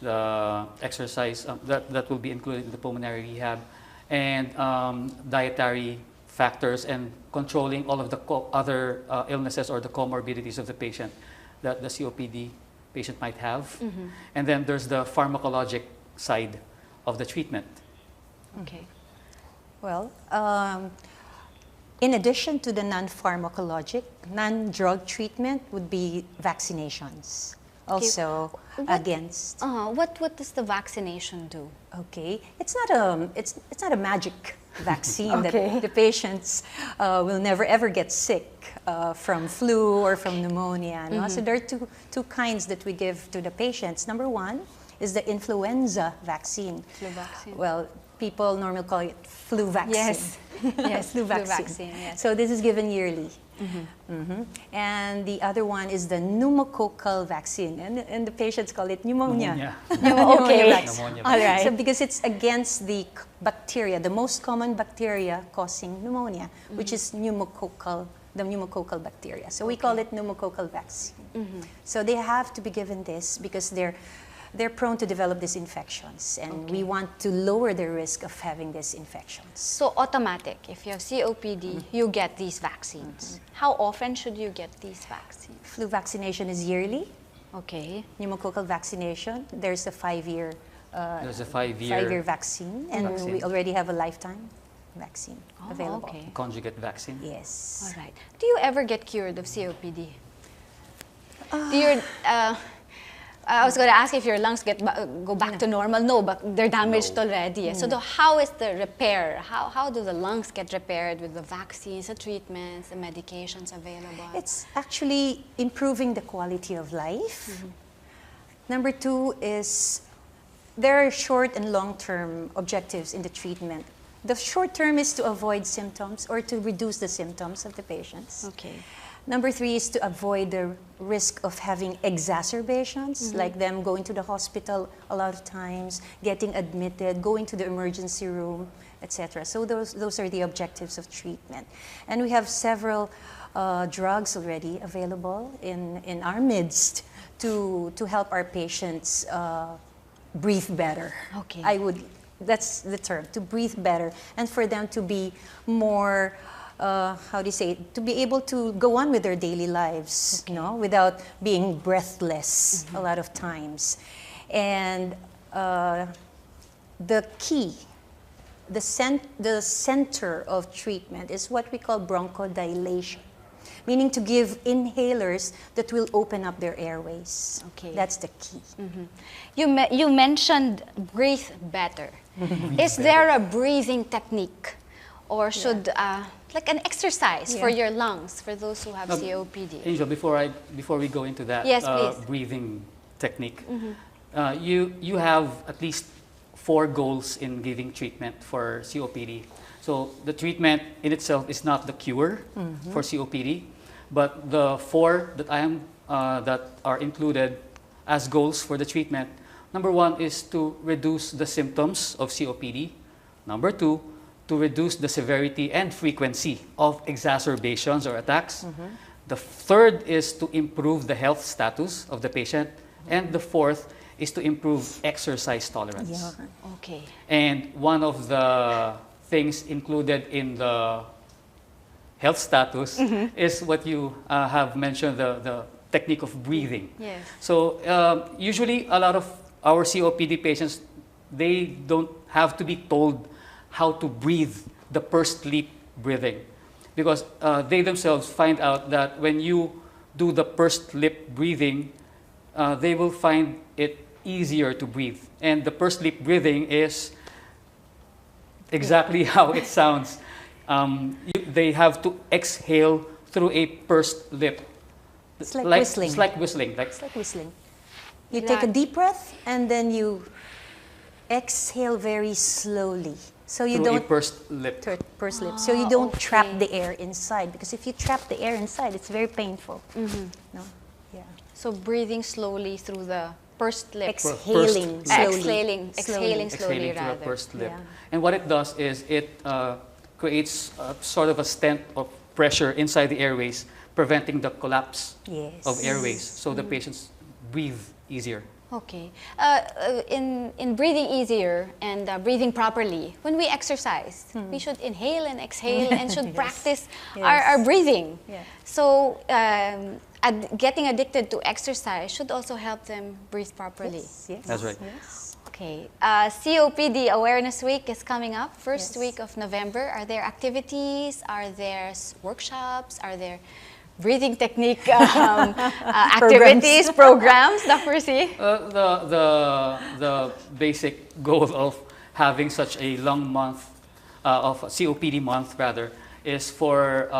the exercise, that will be included in the pulmonary rehab, and dietary factors, and controlling all of the other illnesses or the comorbidities of the patient that the COPD patient might have. And then there's the pharmacologic side of the treatment. Okay. Well, in addition to the non-pharmacologic, non-drug treatment would be vaccinations. Also against. What does the vaccination do? Okay, it's not a magic vaccine Okay. that the patients will never ever get sick from flu or from pneumonia. No? So there are two kinds that we give to the patients. Number one is the influenza vaccine. Flu vaccine. Well, people normally call it flu vaccine. Yes. Yes, flu vaccine. yes. So this is given yearly. And the other one is the pneumococcal vaccine, and the patients call it pneumonia. Okay. vaccine. Pneumonia All right. So because it's against the bacteria, the most common bacteria causing pneumonia, which is the pneumococcal bacteria. So we call it pneumococcal vaccine. So they have to be given this because they're prone to develop these infections, and we want to lower the risk of having these infections. So automatic, if you have COPD, you get these vaccines. How often should you get these vaccines? Flu vaccination is yearly. Okay. Pneumococcal vaccination, there's a 5-year There's a five-year vaccine, and vaccine. we already have a lifetime vaccine available. Okay. conjugate vaccine. Yes. All right. Do you ever get cured of COPD? Do your, I was going to ask if your lungs go back to normal. No, but they're damaged already. So how is the repair? How do the lungs get repaired with the vaccines, the treatments, the medications available? It's actually improving the quality of life. Number two is there are short and long-term objectives in the treatment. The short term is to avoid symptoms or to reduce the symptoms of the patients. Okay. Number 3 is to avoid the risk of having exacerbations, like them going to the hospital a lot of times, getting admitted, going to the emergency room, etc. So those are the objectives of treatment. And we have several drugs already available in our midst to help our patients breathe better. Okay. That's the term, to breathe better, and for them to be more, how do you say it, to be able to go on with their daily lives, you know, without being breathless a lot of times. And the key, the center of treatment is what we call bronchodilation, meaning to give inhalers that will open up their airways. Okay. That's the key. You mentioned breathe better. Is there a breathing technique, or should like an exercise for your lungs for those who have COPD? Angel, before we go into that Yes, please. breathing technique, you have at least 4 goals in giving treatment for COPD. So the treatment in itself is not the cure for COPD, but the 4 that are included as goals for the treatment. Number 1 is to reduce the symptoms of COPD. Number 2, to reduce the severity and frequency of exacerbations or attacks. The 3rd is to improve the health status of the patient. And the 4th is to improve exercise tolerance. Yeah. Okay. And one of the things included in the health status is what you have mentioned, the technique of breathing. Yes. So usually a lot of our COPD patients, they don't have to be told how to breathe the pursed lip breathing, because they themselves find out that when you do the pursed lip breathing, they will find it easier to breathe. And the pursed lip breathing is exactly how it sounds. They have to exhale through a pursed lip. It's like whistling. It's like whistling. It's like whistling. You take a deep breath and then you exhale very slowly. So you through don't a pursed lip. pursed lip. So you don't trap the air inside, because if you trap the air inside, it's very painful. No? Yeah. So breathing slowly through the pursed lip. Exhaling slowly. Exhaling slowly Exhaling through a rather. pursed lip. Yeah. And what it does is it creates sort of a stent of pressure inside the airways, preventing the collapse Yes. of airways, so the patients breathe easier. Okay. In breathing easier and breathing properly, when we exercise, we should inhale and exhale and should practice our breathing. Yeah. So getting addicted to exercise should also help them breathe properly. Yes. That's right. Yes. Okay. COPD Awareness Week is coming up, first Yes. week of November. Are there activities? Are there workshops? Are there breathing technique activities, programs, Dr. C? The basic goal of having such a long month, of COPD month rather, is for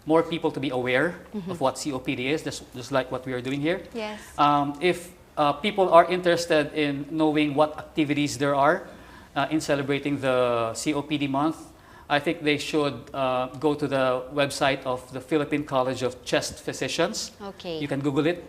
more people to be aware of what COPD is, just like what we are doing here. Yes. If people are interested in knowing what activities there are in celebrating the COPD month, I think they should go to the website of the Philippine College of Chest Physicians. Okay. You can Google it,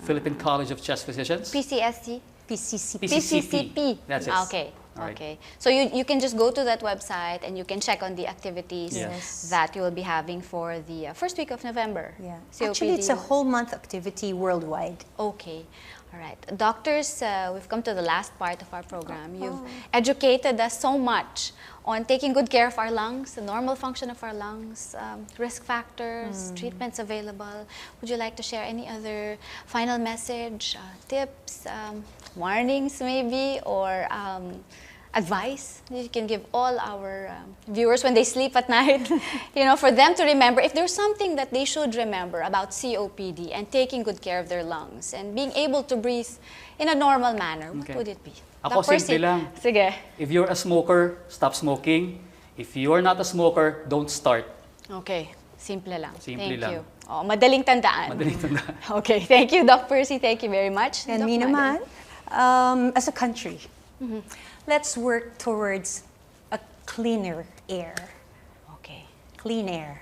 Philippine College of Chest Physicians. PCSC? PCCP. PCCP. That's it. Okay. All right. Okay. So you can just go to that website and you can check on the activities Yes. that you will be having for the first week of November. Yeah. COPD. Actually, it's a whole month activity worldwide. Okay. All right. Doctors, we've come to the last part of our program. You've educated us so much on taking good care of our lungs, the normal function of our lungs, risk factors, treatments available. Would you like to share any other final message, tips, warnings maybe, or advice that you can give all our viewers when they sleep at night, you know, for them to remember if there's something that they should remember about COPD and taking good care of their lungs and being able to breathe in a normal manner, what would it be? Ako, Dr. simple lang. Sige. If you're a smoker, stop smoking. If you're not a smoker, don't start. Okay. Simple lang. Simple Thank lang. you. Oh, madaling tandaan. Madaling tandaan. Okay. Thank you, Doc Percy. Thank you very much. And Doc me Madden. naman, as a country, let's work towards a cleaner air. Okay. Clean air.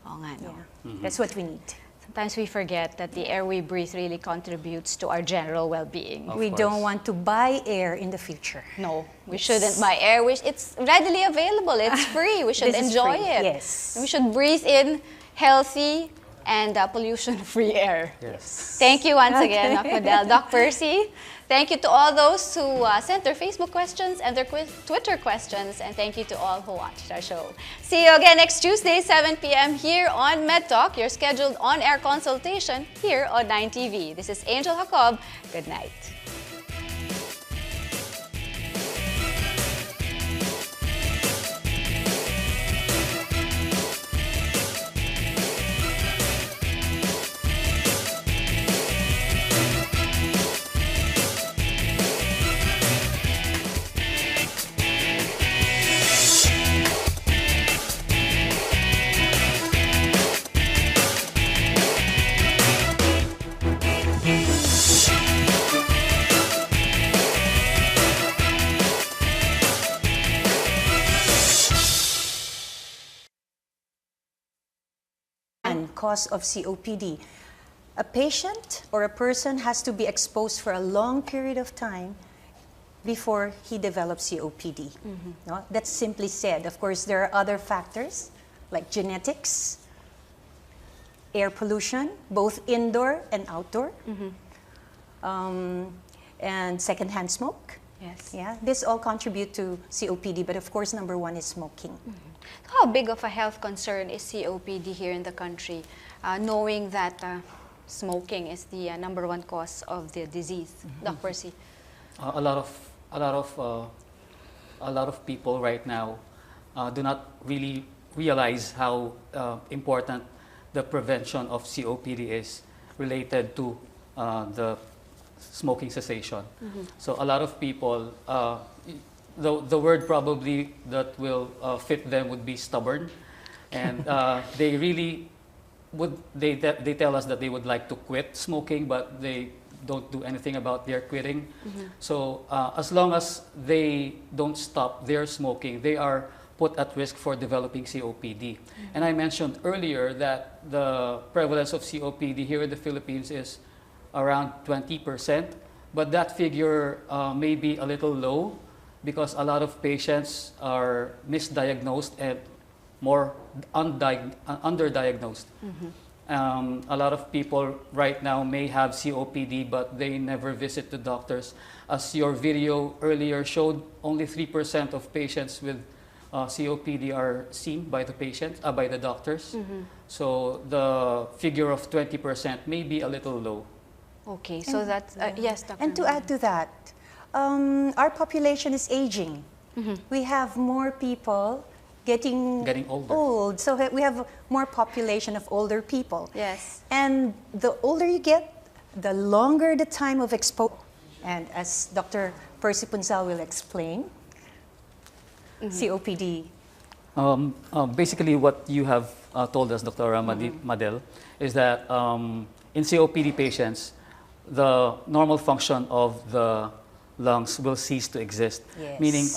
Oo nga, no? Yeah. That's what we need. Sometimes we forget that the air we breathe really contributes to our general well-being. Of We course. don't want to buy air in the future. No, we shouldn't buy air. It's readily available. It's free. We should This is enjoy free, it. yes. We should breathe in healthy and pollution-free air. Yes. Thank you once again, Doc Madel. Doc Percy, thank you to all those who sent their Facebook questions and their Twitter questions, and thank you to all who watched our show. See you again next Tuesday, 7 p.m. here on MedTalk, your scheduled on-air consultation here on 9TV. This is Angel Jacob. Good night. Cause of COPD. A patient or a person has to be exposed for a long period of time before he develops COPD. No? That's simply said. Of course, there are other factors like genetics, air pollution, both indoor and outdoor, and secondhand smoke. Yes. Yeah, this all contribute to COPD, but of course, number one is smoking. How big of a health concern is COPD here in the country, knowing that smoking is the number one cause of the disease? Doc Percy. A lot of people right now do not really realize how important the prevention of COPD is related to the smoking cessation. So a lot of people, the word probably that will fit them would be stubborn, and they really would, they tell us that they would like to quit smoking, but they don't do anything about their quitting. So as long as they don't stop their smoking, they are put at risk for developing COPD. And I mentioned earlier that the prevalence of COPD here in the Philippines is around 20%, but that figure may be a little low because a lot of patients are misdiagnosed and more underdiagnosed. A lot of people right now may have COPD, but they never visit the doctors. As your video earlier showed, only 3% of patients with COPD are seen by the patients, by the doctors. So the figure of 20% may be a little low. Okay, so that's, yes, Dr. And to add to that, our population is aging. We have more people getting older. old, so we have more population of older people. Yes. And the older you get, the longer the time of exposure. And as Dr. Percy Punzal will explain, COPD. Basically, what you have told us, Dr. Madel, is that in COPD patients, the normal function of the lungs will cease to exist. Yes. Meaning,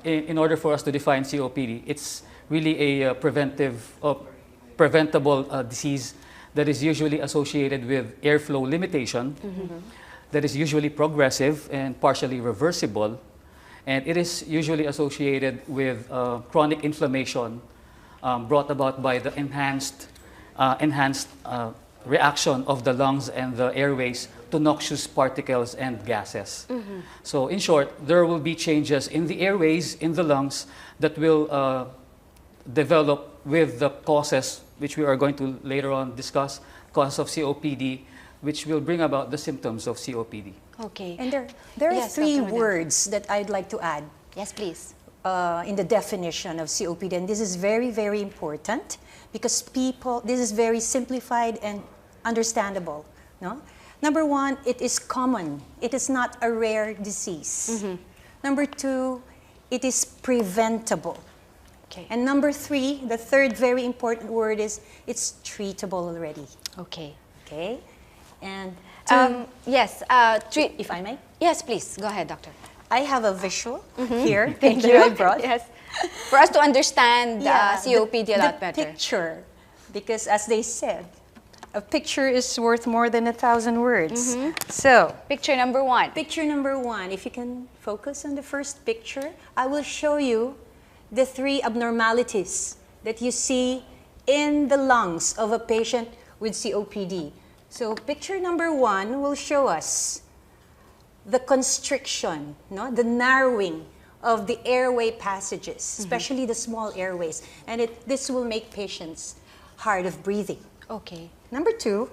in order for us to define COPD, it's really a preventable disease that is usually associated with airflow limitation, that is usually progressive and partially reversible, and it is usually associated with chronic inflammation brought about by the enhanced reaction of the lungs and the airways to noxious particles and gases. So in short, there will be changes in the airways, in the lungs, that will develop with the causes, which we are going to later on discuss, causes of COPD, which will bring about the symptoms of COPD. Okay. And there are Yes, three Dr. Madel. words that I'd like to add Yes, please. in the definition of COPD. And this is very, very important because this is very simplified and understandable. No? Number one, it is common. It is not a rare disease. Number two, it is preventable. Okay. And number three, the third very important word is it's treatable already. Okay. Okay? And Yes, if I may? yes, please. Go ahead, doctor. I have a visual here. Thank you. I brought. Yes. For us to understand COPD a lot the better. picture, because as they said, a picture is worth more than 1,000 words. So, Picture number one. picture number one, if you can focus on the first picture, I will show you the 3 abnormalities that you see in the lungs of a patient with COPD. So picture number one will show us the constriction, no? The narrowing of the airway passages, especially the small airways. And this will make patients hard of breathing. Okay. Number 2,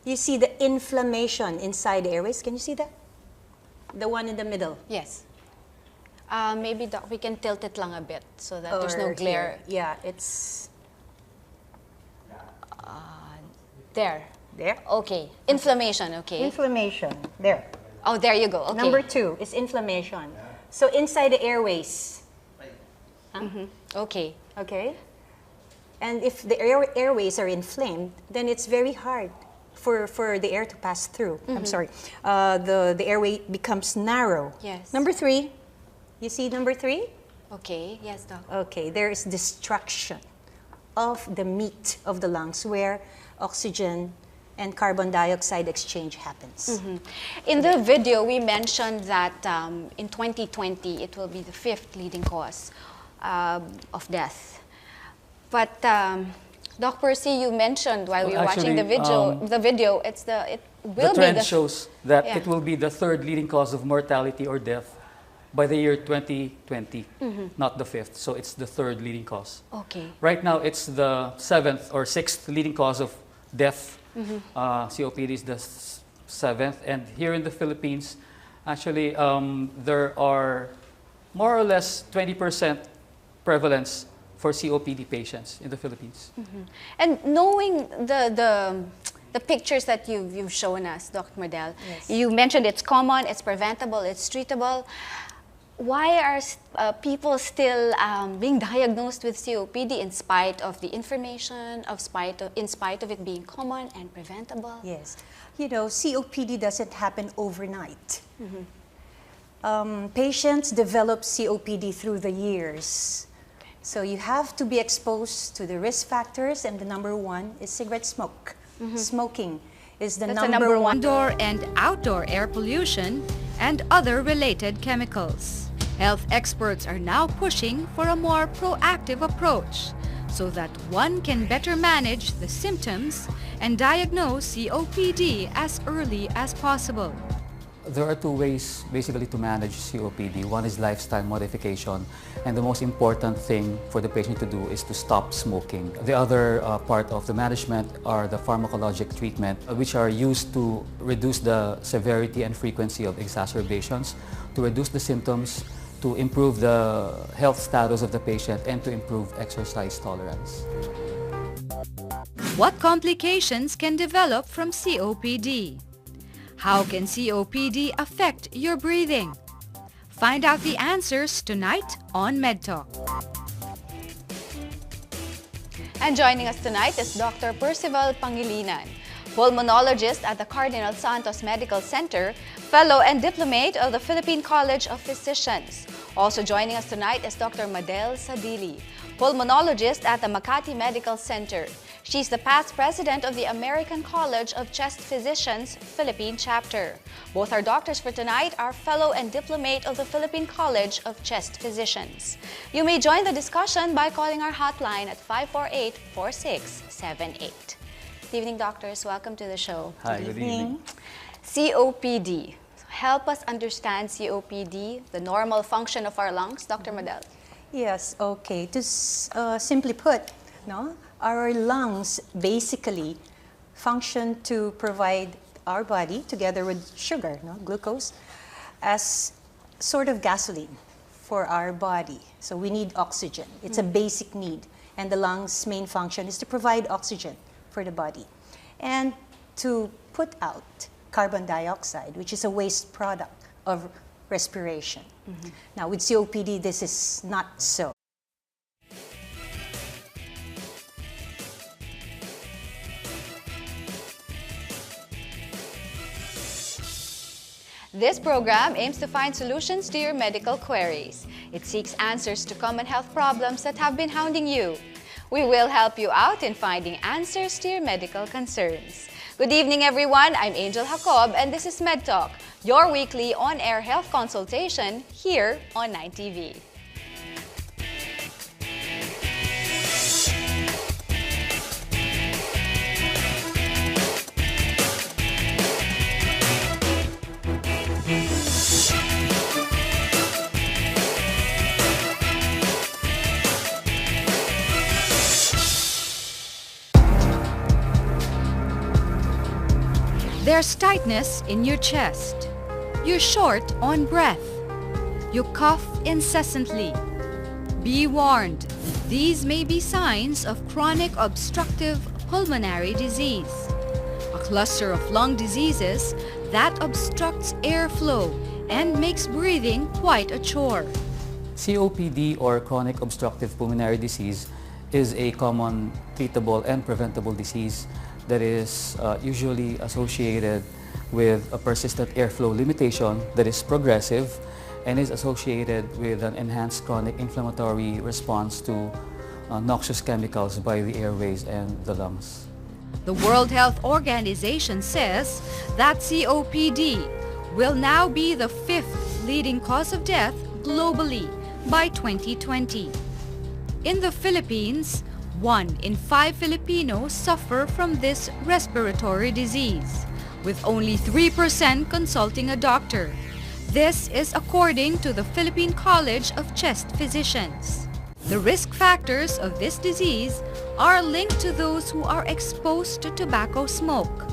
you see the inflammation inside the airways. Can you see that? The one in the middle. Yes. Maybe Doc, we can tilt it lang a bit so that there's no Or glare. here. Yeah, it's There. there. Okay. Inflammation, okay. Inflammation, there. Oh, there you go. Okay. Number 2 is inflammation. So inside the airways, Okay. okay? And if the airways are inflamed, then it's very hard for the air to pass through. I'm sorry. The airway becomes narrow. Yes. Number 3, you see number 3? Okay. Yes, Doc. Okay, there is destruction of the meat of the lungs where oxygen and carbon dioxide exchange happens. In the video, we mentioned that in 2020, it will be the 5th leading cause of death. But Doc Percy, you mentioned while we were watching the video, it will The be trend shows that Yeah. it will be the 3rd leading cause of mortality or death by the year 2020, not the 5th. So it's the 3rd leading cause. Okay. Right now, it's the 7th or 6th leading cause of death. COPD is the 7th. And here in the Philippines, actually, there are more or less 20% prevalence for COPD patients in the Philippines. And knowing the pictures that you've shown us, Dr. Mardel, you mentioned it's common, it's preventable, it's treatable. Why are people still being diagnosed with COPD in spite of the information, in spite of it being common and preventable? Yes. You know, COPD doesn't happen overnight. Patients develop COPD through the years. So you have to be exposed to the risk factors, and the number 1 is cigarette smoke. Smoking is the That's the number number 1. Indoor and outdoor air pollution, and other related chemicals. Health experts are now pushing for a more proactive approach so that one can better manage the symptoms and diagnose COPD as early as possible. There are 2 ways basically to manage COPD. One is lifestyle modification, and the most important thing for the patient to do is to stop smoking. The other part of the management are the pharmacologic treatment, which are used to reduce the severity and frequency of exacerbations, to reduce the symptoms, to improve the health status of the patient, and to improve exercise tolerance. What complications can develop from COPD? How can COPD affect your breathing? Find out the answers tonight on MedTalk. And joining us tonight is Dr. Percival Pangilinan, pulmonologist at the Cardinal Santos Medical Center, fellow and diplomate of the Philippine College of Physicians. Also joining us tonight is Dr. Madel Sadili, pulmonologist at the Makati Medical Center. She's the past president of the American College of Chest Physicians, Philippine Chapter. Both our doctors for tonight are fellow and diplomate of the Philippine College of Chest Physicians. You may join the discussion by calling our hotline at 548-4678. Good evening, doctors. Welcome to the show. Hi, good evening. COPD. Help us understand COPD, the normal function of our lungs, Dr. Madel. Yes, okay. To simply put, no, our lungs basically function to provide our body, together with sugar, no, glucose, as sort of gasoline for our body. So we need oxygen. It's a basic need. And the lungs' main function is to provide oxygen for the body and to put out carbon dioxide, which is a waste product of respiration. Now, with COPD, this is not so. This program aims to find solutions to your medical queries. It seeks answers to common health problems that have been hounding you. We will help you out in finding answers to your medical concerns. Good evening, everyone. I'm Angel Jacob, and this is MedTalk, your weekly on-air health consultation here on 9TV. There's tightness in your chest. You're short on breath. You cough incessantly. Be warned, these may be signs of chronic obstructive pulmonary disease, a cluster of lung diseases that obstructs airflow and makes breathing quite a chore. COPD, or chronic obstructive pulmonary disease, is a common treatable and preventable disease that is usually associated with a persistent airflow limitation that is progressive and is associated with an enhanced chronic inflammatory response to noxious chemicals by the airways and the lungs. The World Health Organization says that COPD will now be the 5th leading cause of death globally by 2020. In the Philippines, 1 in 5 Filipinos suffer from this respiratory disease, with only 3% consulting a doctor. This is according to the Philippine College of Chest Physicians. The risk factors of this disease are linked to those who are exposed to tobacco smoke,